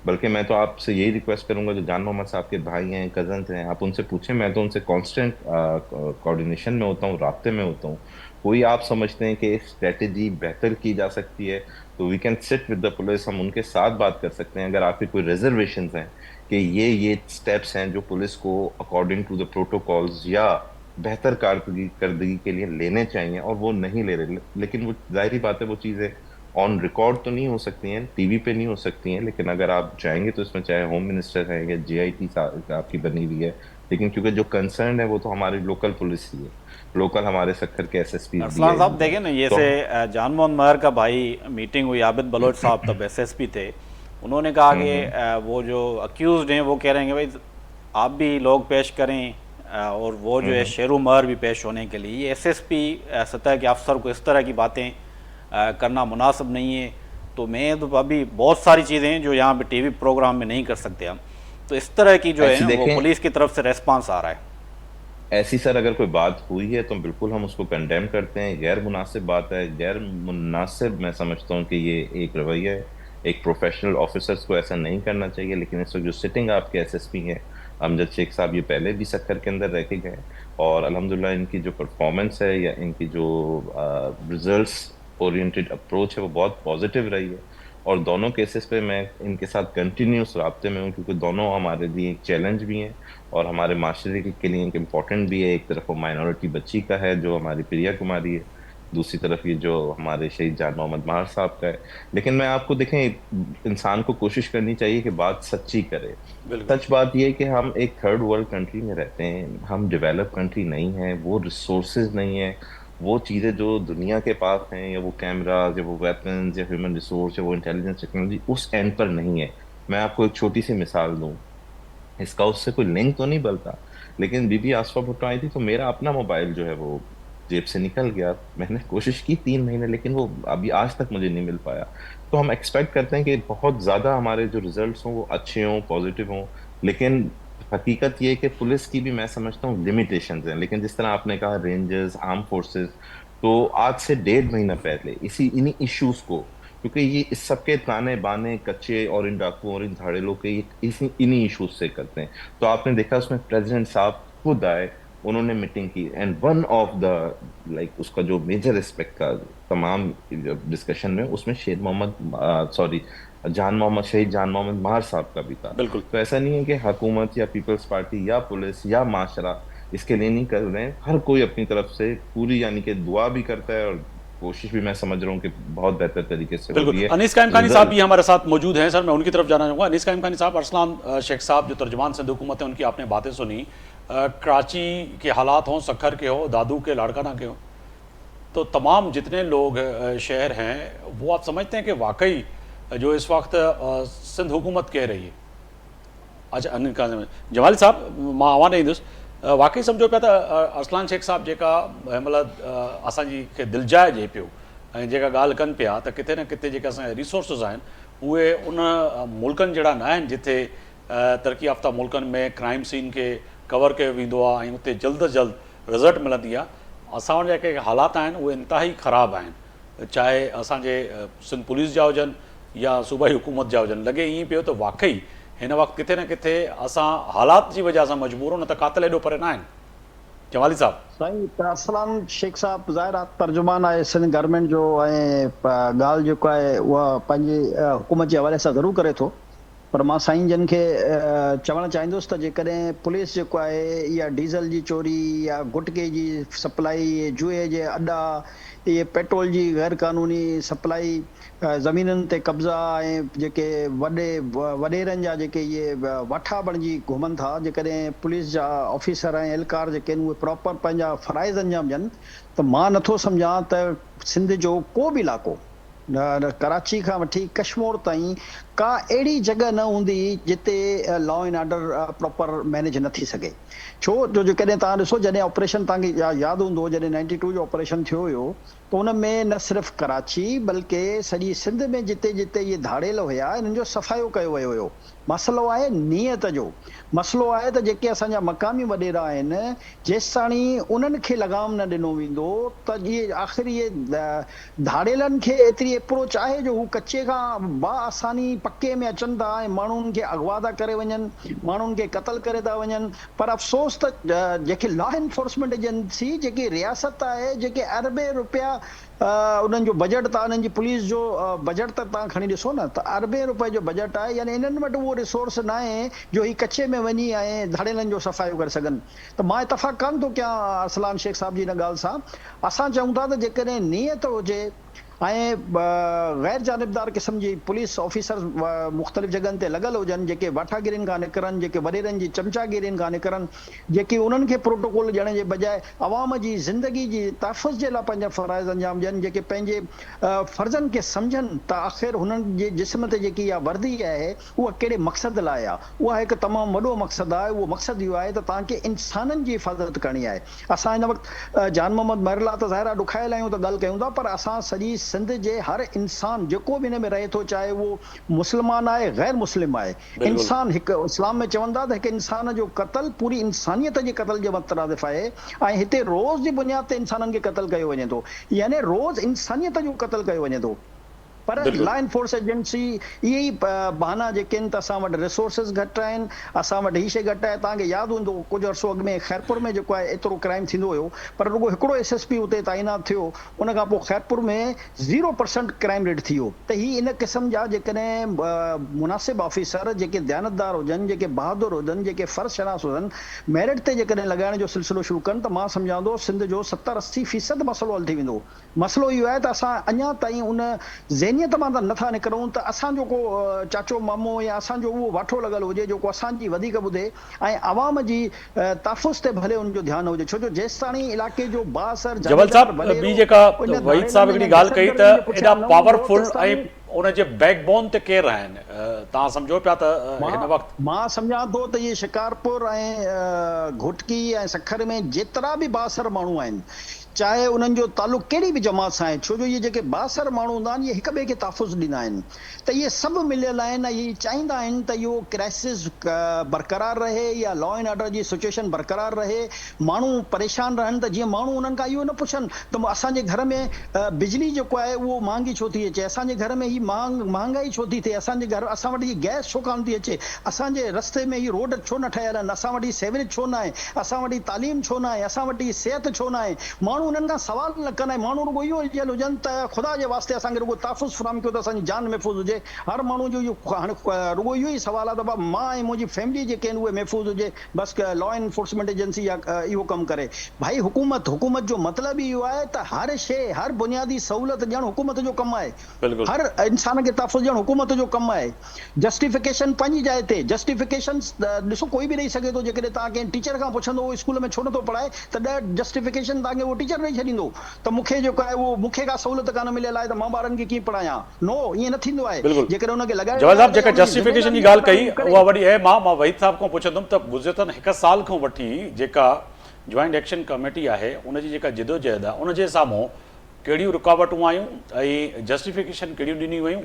बल्कि मैं तो आपसे यही रिक्वेस्ट करूंगा, जो जान मोहम्मद साहब के भाई हैं, कजन हैं, आप उनसे पूछें। मैं तो उनसे कांस्टेंट कोऑर्डिनेशन में होता हूँ, राब्ते में होता हूँ। कोई आप समझते हैं कि स्ट्रेटेजी बेहतर की जा सकती है तो we can sit with the police, हम उनके साथ बात कर सकते हैं। अगर आपके कोई रिजर्वेशंस हैं कि ये स्टेप्स हैं जो पुलिस को अकॉर्डिंग टू द प्रोटोकॉल्स या बेहतर कारकर्दगी के लिए लेने चाहिए और वो नहीं ले रहे, लेकिन वो जाहिर बात है वो चीज़ें ऑन रिकॉर्ड तो नहीं हो सकती हैं, टीवी पे नहीं हो सकती हैं। लेकिन अगर आप जाएंगे तो इसमें चाहे होम मिनिस्टर है या जीआईटी आपकी बनी हुई है, लेकिन क्योंकि जो कंसर्न है वो तो हमारी लोकल पुलिस ही है, लोकल हमारे सक्खर के एसएसपी। अरसलान साहब देखें ना, जैसे जान मोहम्मद महर का भाई मीटिंग हुई, आबिद बलोच साहब तब एसएसपी थे, उन्होंने कहा कि वो जो अक्यूज्ड हैं वो कह रहे हैं कि भाई आप भी लोग पेश करें और वो जो है शेर उमर भी पेश होने के लिए। ये एसएसपी सतह के अफसर को इस तरह की बातें करना मुनासिब नहीं है। तो मैं तो अभी बहुत सारी चीज़ें हैं जो यहाँ पे टीवी प्रोग्राम में नहीं कर सकते हम। तो इस तरह की जो है वो पुलिस की तरफ से रेस्पॉन्स आ रहा है। ऐसी सर अगर कोई बात हुई है तो बिल्कुल हम उसको कंडेम करते हैं। गैर मुनासिब बात है, गैर मुनासिब मैं समझता हूँ कि ये एक रवैया है। एक प्रोफेशनल ऑफिसर्स को ऐसा नहीं करना चाहिए। लेकिन इस वक्त जो सिटिंग आपके एसएसपी हैं अमजद शेख साहब, ये पहले भी सक्खर के अंदर रह के गए और अल्हम्दुलिल्लाह इनकी जो परफॉर्मेंस है या इनकी जो रिजल्ट्स ओरिएंटेड अप्रोच है वो बहुत पॉजिटिव रही है। और दोनों केसेस पे मैं इनके साथ कंटिन्यूस राब्ते में हूँ, क्योंकि दोनों हमारे लिए एक चैलेंज भी हैं और हमारे माशरे के लिए एक इम्पॉर्टेंट भी है। एक तरफ वो माइनॉरिटी बच्ची का है जो हमारी प्रिया कुमारी है, दूसरी तरफ ये जो हमारे शहीद जान मोहम्मद महर साहब का है। लेकिन मैं आपको देखें, इंसान को कोशिश करनी चाहिए कि बात सच्ची करे। सच बात ये है कि हम एक थर्ड वर्ल्ड कंट्री में रहते हैं, हम डेवलप कंट्री नहीं है, वो रिसोर्सेज नहीं है, वो चीज़ें जो दुनिया के पास हैं, या वो कैमराज या वो वेपन्स या ह्यूमन रिसोर्स या वो इंटेलिजेंस टेक्नोलॉजी उस एंड पर नहीं है। मैं आपको एक छोटी सी मिसाल दूं, इसका उससे कोई लिंक तो नहीं बनता, लेकिन बीबी आसफा भुट्टो आई थी तो मेरा अपना मोबाइल जो है वो जेब से निकल गया। मैंने कोशिश की 3 महीने, लेकिन वो अभी आज तक मुझे नहीं मिल पाया। तो हम एक्सपेक्ट करते हैं कि बहुत ज़्यादा हमारे जो रिजल्ट्स हों वो अच्छे हों, पॉजिटिव हों, लेकिन हकीकत ये है कि पुलिस की भी मैं समझता हूँ लिमिटेशंस हैं। लेकिन जिस तरह आपने कहा रेंजर्स, आर्म फोर्सेस, तो आज से 1.5 महीना पहले इन्हीं इश्यूज को, क्योंकि ये इस सबके ताने बाने कच्चे और इन डाकुओं और इन धाड़ेलों के इन्हीं इश्यूज से करते हैं। तो आपने देखा उसमें प्रेसिडेंट साहब खुद आए, उन्होंने मीटिंग की, एंड वन ऑफ द उसका जो मेजर एस्पेक्ट का तमाम डिस्कशन में उसमें शहीद जान मोहम्मद महर साहब का भी था। बिल्कुल। तो ऐसा नहीं है कि हुकूमत या पीपल्स पार्टी या पुलिस या माशरा इसके लिए नहीं कर रहे हैं। हर कोई अपनी तरफ से पूरी यानी कि दुआ भी करता है और कोशिश भी मैं समझ रहा हूँ कि बहुत बेहतर तरीके से हो रही है। अनीस कायम खानी साहब भी हमारे साथ मौजूद हैं। सर मैं उनकी तरफ जाना चाहूँगा। अनीस कायम खानी साहब, अरसलान शेख साहब जो तर्जुमान सिंध हुकूमत है उनकी आपने बातें सुनी। कराची के हालात हों, सक्खर के हो, दादू के, लाड़काना के हो, तो तमाम जितने लोग शहर हैं वो आप समझते हैं कि वाकई जो इस वक्त सिंध हुकूमत कह रही है। अच्छा जमाल साहब मावान इंदुस वाक़ई सम्झो पिया त अरसलान शेख साहब जेका हिन महिल असांजी खे दिलजाए ॾिए पियो ऐं जेका ॻाल्हि कनि पिया त किथे न किथे जेके असांजा रिसोर्सिस आहिनि उहे उन मुल्कनि जहिड़ा न आहिनि जिथे तरक़ी याफ़्ता मुल्कनि में क्राइम सीन खे कवर कयो वेंदो आहे ऐं उते जल्द अज़ जल्द रिज़ल्ट मिलंदी आहे। असां वटि जेके हालात आहिनि उहे इंतिहाई ख़राबु आहिनि, चाहे असांजे सिंध पुलिस जा हुजनि या सूबाई हुकूमत जा हुजनि। लॻे ईअं पियो त वाक़ई हिन वक़्तु किथे न किथे असां हालात जी वजह सां मजबूर न त कातिल एॾो परे न आहिनि। जमाली साहब साईं अरसलान शेख साहब ज़ाहिर आहे तर्जुमान आहे सिंध गवर्नमेंट जो ऐं ॻाल्हि जेको आहे उहा पंहिंजी हुकूमत जे हवाले सां ज़रूरु करे थो, पर मां साईं जन खे चवणु चाहींदुसि त जेकॾहिं पुलिस जेको आहे या डीज़ल जी चोरी या गुटके जी सप्लाई, जुए जे अॾा, इहे पेट्रोल जी गैर क़ानूनी सप्लाई, ज़मीनुनि ते कब्ज़ा ऐं जेके वॾेरनि जा जेके इहे वाठा बणिजी घुमनि था, जेकॾहिं पुलिस जा ऑफिसर ऐं एहलकार जेके आहिनि उहे प्रॉपर पंहिंजा फ़राइज़ अंजाम ॾियनि त मां नथो सम्झां त सिंध जो को बि इलाइक़ो कराची खां वठी कश्मीर ताईं का अहिड़ी जॻह न हूंदी जिते law and order proper manage न थी सघे। छो जो जेकॾहिं तव्हां ॾिसो जॾहिं ऑपरेशन तव्हांखे यादि हूंदो जॾहिं 92 जो ऑपरेशन थियो हुयो त उन में न सिर्फ़ु कराची बल्कि सॼी सिंध में जिते जिते इहे धाड़ेल हुया इन्हनि जो सफ़ायो कयो वियो हुयो। मसइलो आहे नियत जो, मसइलो आहे त जेके असांजा मक़ामी वॾेरा आहिनि जेसिताणी उन्हनि खे लगाम न ॾिनो वेंदो त इहे आख़िर इहे धाड़ेलनि खे एतिरी अप्रोच आहे जो हू कचे खां बाआसानी पके में अचनि था ऐं माण्हुनि खे अगवा था करे वञनि, माण्हुनि खे क़तल करे था वञनि। पर अफ़सोस त जेके लॉ एनफोर्समेंट एजेंसी जेकी रियासत आहे, जेके अरबे रुपया उन्हनि जो बजट था, उन्हनि जी पुलिस जो बजट त तव्हां खणी ॾिसो न त अरबे रुपए जो बजट आहे, यानी इन्हनि वटि उहो रिसोर्स न आहे जो ही कचे में वञी ऐं धाड़ेलनि जो सफ़ायो करे सघनि। त मां इतफ़ाक़ कान थो कयां अरसलान शेख साहब जी हिन ॻाल्हि सां। असां चऊं था त जेकॾहिं नियत हुजे ऐं गैर जानबदार क़िस्म जी पुलिस ऑफिसर्स मुख़्तलिफ़ जॻहनि ते लॻल हुजनि, जेके वाठागिरियुनि खां निकिरनि, जेके वॾेरनि जी चमचागिरियुनि खां निकिरनि, जेके उन्हनि खे प्रोटोकॉल ॾियण जे बजाए अवाम जी ज़िंदगी जी तहफ़ुज़ जे लाइ पंहिंजा फ़राइज़ अंजाम ॾियनि, जेके पंहिंजे फ़र्ज़नि खे सम्झनि त आख़िर हुननि जे जिस्म ते जेकी इहा वर्दी आहे उहा कहिड़े मक़सद लाइ आहे। उहा हिकु तमामु वॾो मक़सदु आहे। उहो मक़सदु इहो आहे त तव्हांखे इंसाननि जी हिफ़ाज़त करणी आहे। असां हिन वक़्तु जान मोहम्मद महरला त ज़ाहिर आहे ॾुखायल आहियूं त ॻाल्हि कयूं था, पर असां सॼी सिंध जे हर इंसान जेको बि हिन में रहे थो, चाहे उहो मुस्लमान आहे गैर मुस्लिम आहे, इंसान हिकु इस्लाम में चवंदा त हिकु इंसान जो क़त्ल पूरी इंसानियत जे क़त्ल जे मुतरादिफ़ आहे। ऐं हिते रोज़ जी बुनियाद ते इंसाननि खे क़त्ल कयो वञे थो, यानी रोज़ इंसानियत जो क़त्ल कयो वञे थो। पर लॉ एनफोर्स एजेंसी इहे ई बहाना जेके आहिनि त असां वटि रिसोर्सिस घटि आहिनि, असां वटि हीअ शइ घटि आहे। तव्हांखे यादि हूंदो कुझु अर्सो अॻु में ख़ैरपुर में जेको आहे एतिरो क्राइम थींदो हुयो, पर रुॻो हिकिड़ो SSP उते तैनात थियो, उन खां पोइ ख़ैरपुर में 0% क्राइम रेट थी वियो। त हीअ इन क़िस्म जा जेकॾहिं मुनासिब ऑफिसर जेके दयानतदार हुजनि, जेके बहादुर हुजनि, जेके फ़र्ज़ शनास हुजनि, मेरिट ते जेकॾहिं लॻाइण जो सिलसिलो शुरू कनि त मां सम्झां थो सिंध जो 70-80% मसइलो हल थी वेंदो। मसइलो इहो आहे त असां अञा ताईं उन ज़हनियत मां त नथा निकिरूं त असांजो को चाचो मामो या असांजो उहो वाठो लॻल हुजे जेको असांजी वधीक ॿुधे ऐं अवाम जी तहफ़ुज़ ते भले उनजो ध्यानु हुजे। छो जो जेसिताणी इलाइक़े जो बाअसर जबल साहब ॿी जेका वहीद साहब हिकिड़ी ॻाल्हि कई त एॾा पावरफुल ऐं उनजे बैकबोन ते केरु आहिनि, तव्हां सम्झो पिया त हिन वक़्तु मां सम्झां थो त इहे शिकारपुर ऐं घुटकी ऐं सखर में जेतिरा बि बाअसर माण्हू आहिनि, चाहे उन्हनि जो तालुक़ कहिड़ी बि जमात सां आहे, छो जो इहे जेके बाअसर माण्हू हूंदा आहिनि इहे हिक ॿिए खे तहफ़ुज़ ॾींदा आहिनि, त इहे सभु मिलियल आहिनि ऐं इहे चाहींदा आहिनि त इहो क्राइसिस बरक़रार रहे या लॉ एंड ऑर्डर जी सिचुएशन बरक़रार रहे, माण्हू परेशान रहनि, त जीअं माण्हू उन्हनि खां इहो न पुछनि त असांजे घर में बिजली जेको आहे उहो महांगी छो थी अचे, असांजे घर में ही महांगाई छो थी थिए, असांजे घर असां वटि हीअ गैस छो कान थी अचे, असांजे रस्ते में हीअ रोड छो न ठहियल आहिनि, असां वटि सेवरेज छो न आहे, असां वटि तालीम छो न आहे, असां वटि सिहत छो न आहे। माण्हू उन्हनि खां सवाल न कंदा आहिनि, माण्हू रुॻो इहो इल्जियल हुजनि त ख़ुदा जे वास्ते असांखे रुॻो तहफ़ुज़ फ़राहम कयो त असांजी जान महफ़ूज़ हुजे। हर माण्हू जो इहो हाणे रुॻो इहो ई सुवाल आहे त मां ऐं मुंहिंजी फैमिली जेके आहिनि उहे महफ़ूज़ हुजे, बसि लॉ एनफोर्समेंट एजेंसी इहो कमु करे। भाई हुकूमत जो मतिलबु इहो आहे त हर शइ, हर बुनियादी सहूलियत ॾियणु हुकूमत जो कमु आहे, हर इंसान खे तहफ़ुज़ ॾियणु हुकूमत जो कमु आहे। जस्टिफिकेशन पंहिंजी जाइ ते, जस्टिफिकेशन ॾिसो कोई बि ॾेई सघे थो, जेकॾहिं तव्हां कंहिं टीचर खां पुछंदो उहो स्कूल में छो नथो पढ़ाए त जस्टिफिकेशन तव्हांखे उहो टीचर टीचर वेही छॾींदो त मूंखे जेको आहे उहो मूंखे का सहूलियत कान मिलियल आहे त मां ॿारनि खे कीअं पढ़ायां। नो, ईअं न थींदो आहे। बिल्कुलु। जेकर हुनखे लॻाए जवाहर साहब जेका जस्टिफिकेशन जी ॻाल्हि कई उहा वॾी आहे। मां वहीद साहब खां पुछंदुमि त गुज़िरियल 1 साल खां वठी जेका जॉइंट एक्शन कमेटी आहे उनजी जेका जिदोजहद आहे उनजे साम्हूं कहिड़ियूं रुकावटूं आयूं ऐं जस्टिफिकेशन कहिड़ियूं ॾिनियूं वयूं,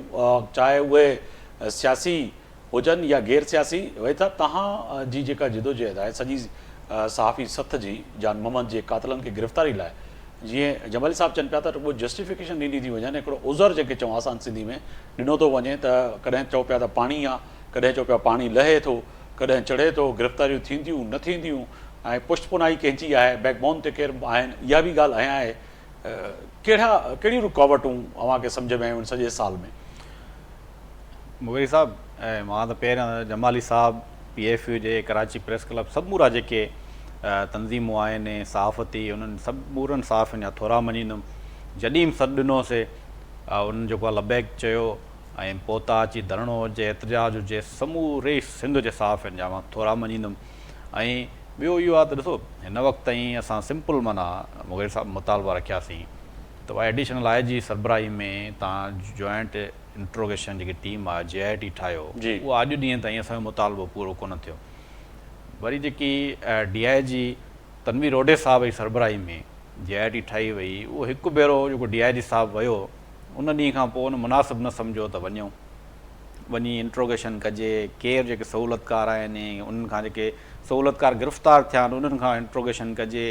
चाहे उहे सियासी हुजनि या गैर सियासी। वहीद साहब तव्हां जी जेका जिदोजहद आहे सॼी सहाफ़ी सथ जी जान मोहम्मद जे कातिलनि खे गिरफ़्तारी लाइ, जीअं जमाली साहब चवनि पिया त रुॻो जस्टिफिकेशन ॾिनी थी वञे, हिकिड़ो उज़र जेके चऊं असां सिंधी में ॾिनो थो वञे त कॾहिं चओ पिया त पाणी आहे, कॾहिं चओ पिया पाणी लहे थो, कॾहिं चढ़े थो, गिरफ़्तारियूं थींदियूं न थींदियूं, ऐं पुष्टपुनाई कंहिंजी आहे, बैकबोन ते केरु आहिनि, इहा बि ॻाल्हि आहे। कहिड़ियूं रुकावटूं अव्हांखे सम्झ में आयूं सॼे साल में? मुगरी साहब, मां त पहिरियां जमाली साहब, PFU जे, कराची प्रेस क्लब, सभु मूरा जेके तंज़ीमूं आहिनि सहाफ़ती, उन्हनि सभु मूरनि सहाफ़ियुनि जा थोरा मञींदुमि। जॾहिं सॾु ॾिनोसीं उन्हनि जेको आहे लबैक चयो ऐं पोता अची धरणो हुजे, एतिजाज हुजे, समूरे सिंध जे सहाफ़ियुनि जा मां थोरा मञींदुमि। ऐं ॿियो इहो आहे त ॾिसो हिन वक़्त ताईं असां सिंपल माना मुगेर साहब मुतालबा रखियासीं त उहा एडिशनल IG सरबराही में तव्हां जॉइंट इंट्रोगेशन जेकी टीम आहे JIT ठाहियो, उहो अॼु ॾींहं ताईं असांजो मुतालबो पूरो कोन थियो। वरी जेकी DIG तनवीर रोडे साहब जी सरबराही में JIT ठाही वई, उहो हिकु भेरो जेको DIG साहब वियो उन ॾींहं खां पोइ उन मुनासिबु न सम्झो त वञी इंट्रोगेशन कजे, केरु जेके सहूलियतकार आहिनि उन्हनि खां जेके सहूलियतकार गिरफ़्तार थिया आहिनि उन्हनि खां इंट्रोगेशन कजे,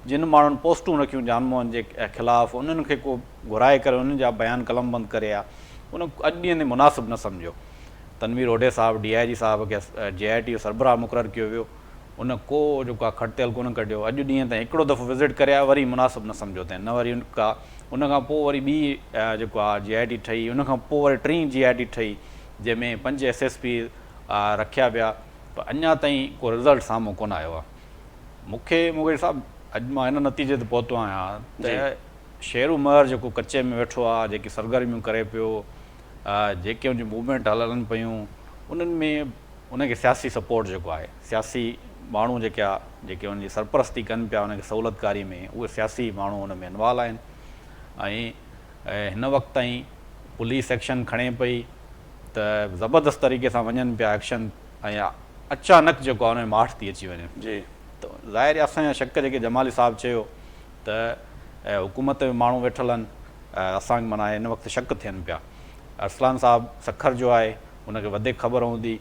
जिन माण्हुनि पोस्टूं रखियूं जानमोहन जे ख़िलाफ़ु उन्हनि खे को घुराए करे उन्हनि जा बयान कलम बंदि करे आहे, उन अॼु ॾींहं ते मुनासिबु न सम्झो। तनवीर रोडे साहब DIG साहब खे JIT जो सरबराह मुक़ररु कयो वियो, उन को जेको आहे खटतियल कोन कढियो, अॼु ॾींहं ताईं हिकिड़ो दफ़ो विज़िट करे आहे, वरी मुनासिबु न सम्झो अथईं न, वरी उन खां पोइ वरी ॿी जेको आहे JIT ठही, उन खां पोइ वरी टीं JIT ठही जंहिंमें 5 SSP रखिया विया, पर अञा ताईं को रिज़ल्ट साम्हूं कोन आयो आहे। मूंखे मुगेर साहब अॼु मां हिन नतीजे ते पहुतो आहियां त शेरू महर जेको कचे में वेठो आहे, जेकी सरगर्मियूं करे पियो, जेके उनजी मूवमेंट हलनि पियूं, उन्हनि में उनखे सियासी सपोर्ट जेको आहे, सियासी माण्हू जेके आहे जेके उनजी सरपरस्ती कनि पिया उनखे सहूलियतकारी में, उहे सियासी माण्हू उन में इन्वॉल्व आहिनि। ऐं हिन वक़्त ताईं पुलिस एक्शन खणे पई त ज़बरदस्त तरीक़े सां वञनि पिया एक्शन, ऐं अचानक जेको आहे उन में माठ थी अची वञे जी, त ज़ाहिर आहे असांजा शक जेके जमाली साहब चयो त हुकूमत में माण्हू वेठल आहिनि, असांखे माना हिन वक़्तु शक थियनि पिया। अरसलान साहब सखर जो आहे, उनखे वधीक ख़बर हूंदी,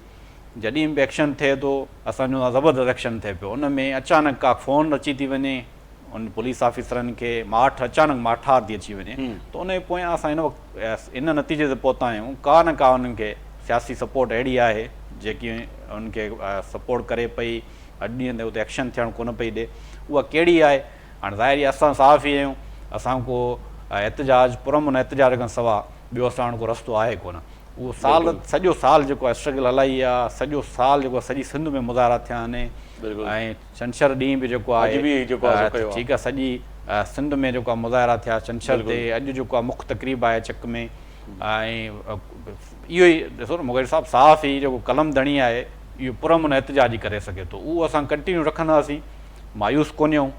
जॾहिं बि एक्शन थिए थो असांजो ज़बरदस्त एक्शन थिए पियो, उन में अचानक का फ़ोन अची थी वञे उन पुलिस ऑफिसरनि खे, अचानक माठार थी अची वञे, त उन जे पोयां असां हिन वक़्तु इन नतीजे ते पहुता आहियूं का न का उन्हनि खे सियासी सपोर्ट अहिड़ी आहे जेकी उनखे सपोर्ट करे पई, अॼु ॾींहं ते उते एक्शन थियणु कोन पई ॾिए, उहा कहिड़ी आहे। हाणे ज़ाहिर आहे असां सहाफ़ी आहियूं, असां को एतिजाज पुरमन एतिजाज खां सवाइ ॿियो असां वटि को रस्तो आहे कोन। उहो सॼो साल जेको आहे स्ट्रगल हलाई आहे, सॼो साल जेको आहे सॼी सिंध में मुज़ाहिरा थिया आहिनि, ऐं छंछरु ॾींहुं बि जेको आहे ठीकु आहे सॼी सिंध में जेको आहे मुज़ाहिरा थिया छंछरु ते, अॼु जेको आहे मुख्य तक़रीब आहे चक में, ऐं इहो ई ॾिसो न मुगेर साहब सहाफ़ी जेको कलम धणी आहे इहो पुरमन एतिजाजी करे सघे थो, उहो असां कंटिन्यू रखंदासीं, मायूस कोन आहियूं।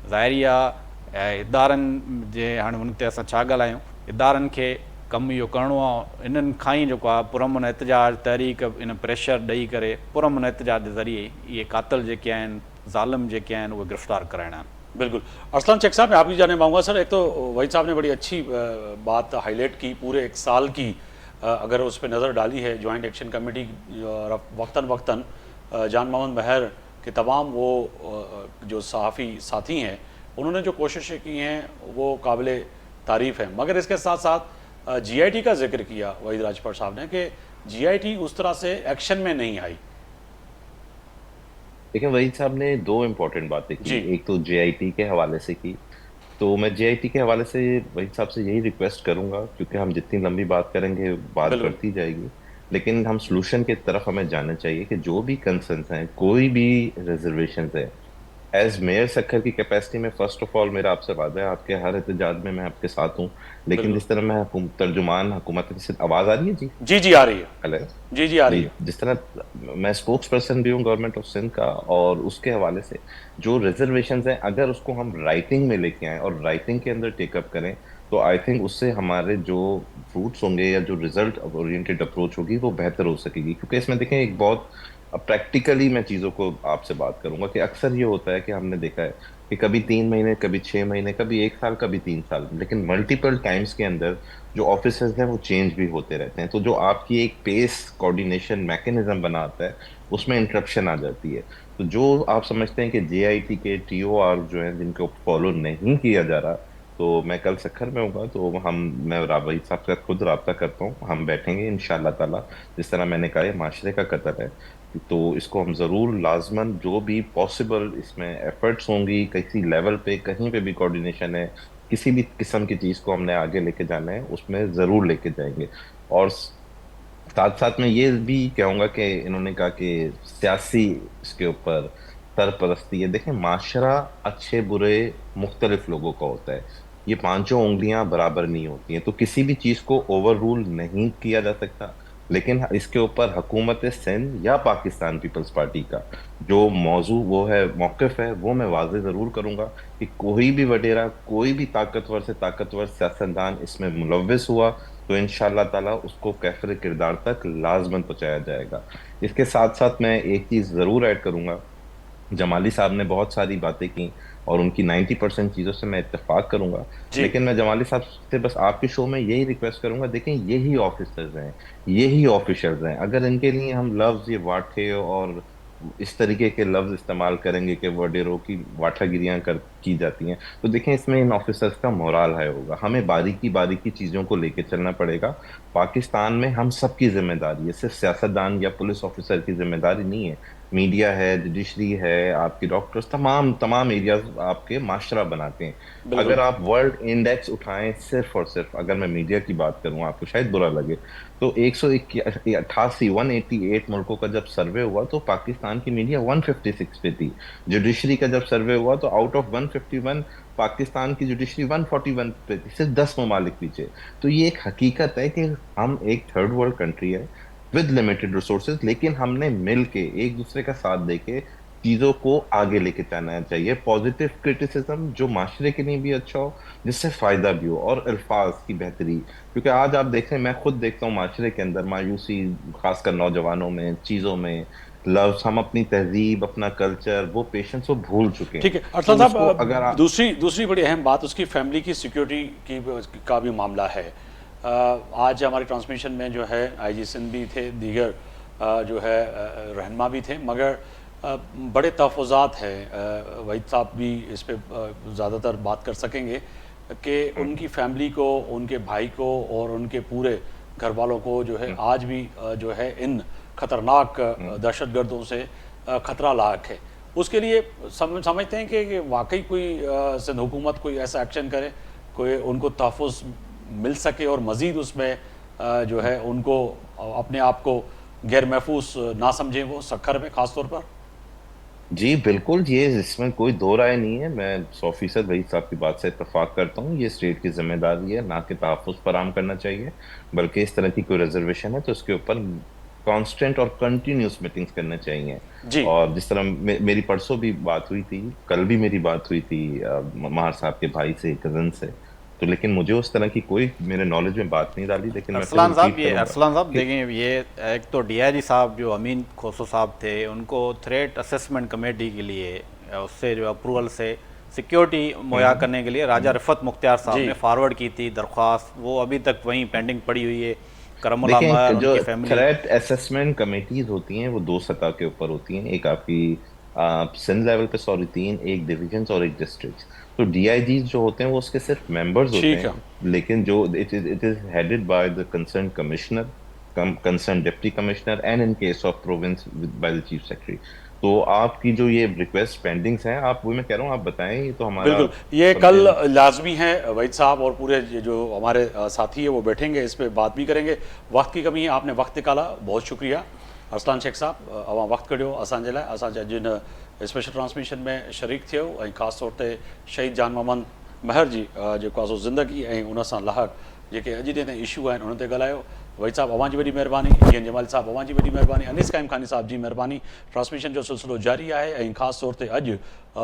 ज़ाहिरी आहे इदारनि जे हाणे हुन ते असां छा ॻाल्हायूं, इदारनि खे कमु इहो करिणो आहे, इन्हनि खां ई जेको आहे पुरमन एतिजाज तहरीक इन प्रेशर ॾेई करे पुरमन एतिजाज जे ज़रिए इहे कातिल जेके आहिनि, ज़ालिम जेके आहिनि उहे गिरफ़्तार कराइणा आहिनि। बिल्कुल। अरसलान शेख साहब मैं आपकी जाने मांगूंगा सर, एक तो वहीद साहब ने बड़ी अच्छी बात हाईलाइट की, पूरे 1 साल की अगर उस पर नज़र डाली है जॉइंट एक्शन कमेटी वक्तन वक्तन जान मोहम्मद महर के तमाम वो जो सहाफ़ी साथी हैं उन्होंने जो कोशिशें की हैं वो काबिल तारीफ़ है, मगर इसके साथ साथ GIT का जिक्र किया वहीद राजपूत साहब ने कि GIT उस तरह से एक्शन में नहीं आई। लेकिन वहीद साहब ने 2 इम्पोर्टेंट बातें की, एक तो JIT के हवाले से की, तो मैं JIT के हवाले से वहीद साहब से यही रिक्वेस्ट करूंगा, क्योंकि हम जितनी लंबी बात करेंगे बात बढ़ती जाएगी, लेकिन हम सोल्यूशन की तरफ हमें जाना चाहिए कि जो भी कंसर्न्स हैं, कोई भी रिजर्वेशन है, एज मेयर सक्खर की कैपेसिटी में फर्स्ट ऑफ ऑल मेरा आपसे वादा है, आपके हर एहतजाज में मैं आपके साथ हूँ। लेकिन जिस तरह मैं तर्जुमान हुकूमत की आवाज आ रही है जी? जी जी आ रही है। हेलो जी जी आ रही जी, है। जिस तरह मैं स्पोक्स पर्सन भी हूँ गवर्नमेंट ऑफ सिंध का, और उसके हवाले से जो रिजर्वेशंस हैं अगर उसको हम राइटिंग में लेके आए और राइटिंग के अंदर टेकअप करें, तो आई थिंक उससे हमारे जो फ्रूट्स होंगे या जो रिजल्ट ओरिएंटेड अप्रोच होगी वो बेहतर हो सकेगी। क्योंकि इसमें देखें एक बहुत प्रैक्टिकली मैं चीज़ों को आपसे बात करूंगा कि अक्सर ये होता है कि हमने देखा है कि कभी 3 महीने, कभी 6 महीने, कभी 1 साल, कभी 3 साल, लेकिन मल्टीपल टाइम्स के अंदर जो ऑफिसर्स हैं वो चेंज भी होते रहते हैं। तो जो आपकी एक पेस कोऑर्डिनेशन मैकेनिज्म बनाता है उसमें इंटरप्शन आ जाती है। तो जो आप समझते हैं कि जेआईटी के टीओआर जो है जिनको फॉलो नहीं किया जा रहा, तो मैं कल सक्खर में होगा तो मैं राबई साहब के साथ खुद रब्ता करता हूँ, हम बैठेंगे इंशाल्लाह ताला। जिस तरह मैंने कहा ये माशरे का कत्ल है, तो इसको हम जरूर लाजमन जो भी पॉसिबल इसमें एफर्ट्स होंगी, किसी लेवल पे कहीं पे भी कोऑर्डिनेशन है, किसी भी किस्म की चीज को हमने आगे लेके जाना है उसमें जरूर लेके जाएंगे। और साथ साथ में ये भी कहूंगा कि इन्होंने कहा कि सियासी इसके ऊपर सरपरस्ती है। देखें, माशरा अच्छे बुरे मुख्तलिफ लोगों का होता है, ये पांचों उंगलियां बराबर नहीं होती हैं, तो किसी भी चीज को ओवर रूल नहीं किया जा सकता। लेकिन इसके ऊपर हुकूमत सिंध या पाकिस्तान पीपल्स पार्टी का जो मौजू वो है, मौक़िफ़ है, वो मैं वाज़ेह जरूर करूंगा कि कोई भी वडेरा, कोई भी ताकतवर से ताकतवर सियासतदान इसमें मुलव्विस हुआ तो इंशाअल्लाह ताला उसको कैफर किरदार तक लाजमन पहुंचाया जाएगा। इसके साथ साथ मैं एक चीज जरूर ऐड करूंगा, जमाली साहब ने बहुत सारी बातें की और उनकी 90% चीजों से मैं इत्तेफाक करूंगा। जी लेकिन मैं जमाली साहब से बस आपके शो में यही रिक्वेस्ट करूंगा, देखें यही ऑफिसर्स हैं, यही ऑफिशियल्स हैं, अगर इनके लिए हम लफ्ज ये वाठे और इस तरीके के लफ्ज इस्तेमाल करेंगे कि वडेरों की वाठागिरियां कर की जाती हैं, तो देखें इसमें इन ऑफिसर्स का मोराल है होगा। हमें बारीकी बारीकी चीजों को लेके चलना पड़ेगा। पाकिस्तान में हम सबकी जिम्मेदारी है, सिर्फ सियासतदान या पुलिस ऑफिसर की जिम्मेदारी नहीं है। मीडिया है, जुडिशरी है, आपकी डॉक्टर्स, तमाम तमाम एरियाज आपके माशरा बनाते हैं। बिल्कुल। अगर आप वर्ल्ड इंडेक्स उठाएं, सिर्फ और सिर्फ अगर मैं मीडिया की बात करूं, आपको शायद बुरा लगे, तो 188 मुल्कों का जब सर्वे हुआ तो पाकिस्तान की मीडिया 156 पे थी। जुडिशरी का जब सर्वे हुआ तो आउट ऑफ 151 पाकिस्तान की जुडिशरी 141 पे थी, सिर्फ 10 ममालिक पीछे। तो ये एक हकीकत है कि हम एक थर्ड वर्ल्ड कंट्री है विद लिमिटेड रिसोर्सेज, लेकिन हमने मिल के एक दूसरे का साथ देके चीजों को आगे लेके जाना चाहिए। पॉजिटिव क्रिटिसिज्म जो माशरे के लिए भी अच्छा हो, जिससे फायदा भी हो, और अल्फाज की बेहतरी। क्योंकि आज आप देखें, मैं खुद देखता हूँ माशरे के अंदर मायूसी, खासकर नौजवानों में, चीजों में लफ्ज, हम अपनी तहजीब, अपना कल्चर, वो पेशेंस वो भूल चुके हैं। ठीक है तो अरसलान उसको साहब, अगर आप दूसरी बड़ी अहम बात उसकी फैमिली की सिक्योरिटी की का भी मामला है। आज हमारे ट्रांसमिशन में जो है आईजी सिंध भी थे, दीगर जो है रहनुमा भी थे, मगर बड़े तहफ़्फ़ुज़ात हैं। वहीद साहब भी इस पे ज़्यादातर बात कर सकेंगे कि उनकी फैमिली को, उनके भाई को और उनके पूरे घर वालों को जो है आज भी जो है इन खतरनाक दहशतगर्दों से खतरा लायक है। उसके लिए समझते हैं कि वाकई कोई सिंध हुकूमत कोई ऐसा एक्शन करे, कोई उनको तहफ़्फ़ुज़ मिल सके और मज़ीद उसमें जो है उनको अपने आप को गैर महफूज ना समझें वो सक्खर में ख़ास तौर पर। जी बिल्कुल, ये इसमें कोई दो राय नहीं है। मैं 100% वही साहब की बात से इत्तेफाक करता हूँ। ये स्टेट की जिम्मेदारी है, ना कि तहफ़्फ़ुज़ फराहम करना चाहिए, बल्कि इस तरह की कोई रिजर्वेशन है तो उसके ऊपर कांस्टेंट और कंटिन्यूस मीटिंग्स करने चाहिए। जी और जिस तरह मेरी परसों भी बात हुई थी, कल भी मेरी बात हुई थी महार साहब के भाई से, कजन से, तो लेकिन मुझे उस तरह की कोई मेरे नॉलेज में बात नहीं डाली। लेकिन मैं अरसलान साहब, रिपीट ये करूंगा अरसलान साहब कि देखें, ये एक तो डीआईजी साहब जो अमीन खोसो साहब थे, उनको थ्रेट असेसमेंट कमेटी के लिए उससे जो अप्रूवल से सिक्योरिटी मुहैया करने के लिए राजा रिफत मुख्तियार साहब जी। ने फॉरवर्ड की थी दरख्वास्त, वो अभी तक वहीं पेंडिंग पड़ी हुई है। करमुल्लाह देखें, महर, जो उनकी फैमिली। थ्रेट असेसमेंट कमेटीज होती हैं वो दो सतह के ऊपर होती हैं, एक आपकी सिंध लेवल पे, सॉरी 3, एक डिविजन और एक डिस्ट्रिक्ट। तो डीआईजी जो होते हैं वो उसके सिर्फ मेंबर्स होते ठीक है। हैं, लेकिन जो it is headed by the concern commissioner, concern deputy commissioner, and in case of province by the chief secretary. तो आपकी जो ये रिक्वेस्ट पेंडिंग्स हैं, आप वो मैं कह रहा हूँ आप बताएं, ये तो हमारा बिल्कुल, ये कल लाजमी है। वहीद साहब और पूरे जो हमारे साथी है वो बैठेंगे, इस पे बात भी करेंगे। वक्त की कमी है, आपने वक्त निकाला, बहुत शुक्रिया अरसलान शेख साहब। अवां वक्त कढियो असांजे लाइ, असांजा जिन स्पेशल ट्रांसमिशन में शरीक थियो ऐं ख़ासि तौर ते शहीद जान मोहम्मद महर जी जेको आहे सो ज़िंदगी ऐं उन सां लाहक जेके अॼु ॾींहं ताईं इशू आहिनि उन ते ॻाल्हायो। वही साहब अवां जी वॾी महिरबानी, जीअं जमाली साहब अवां जी वॾी महिरबानी, अनीस काइम खानी साहब जी महिरबानी। ट्रांसमिशन जो सिलसिलो जारी आहे ऐं ख़ासि तौर ते अॼु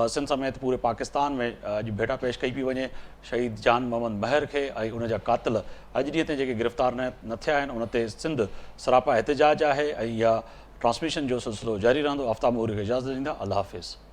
सिंध समेत पूरे पाकिस्तान में अॼु भेटा पेश कई पई वञे शहीद जान मोहम्मद महर खे ऐं उन जा क़ातिल अॼु ॾींहं ताईं जेके गिरफ़्तार न थिया आहिनि उन ते सिंध सरापा एहतिजाज आहे ऐं इहा ट्रांसमिशन जो सिलसिलो जारी रहंदो। आफ्ताब मूरी खे इजाज़त ॾींदा। अल्लाह हाफ़िज़।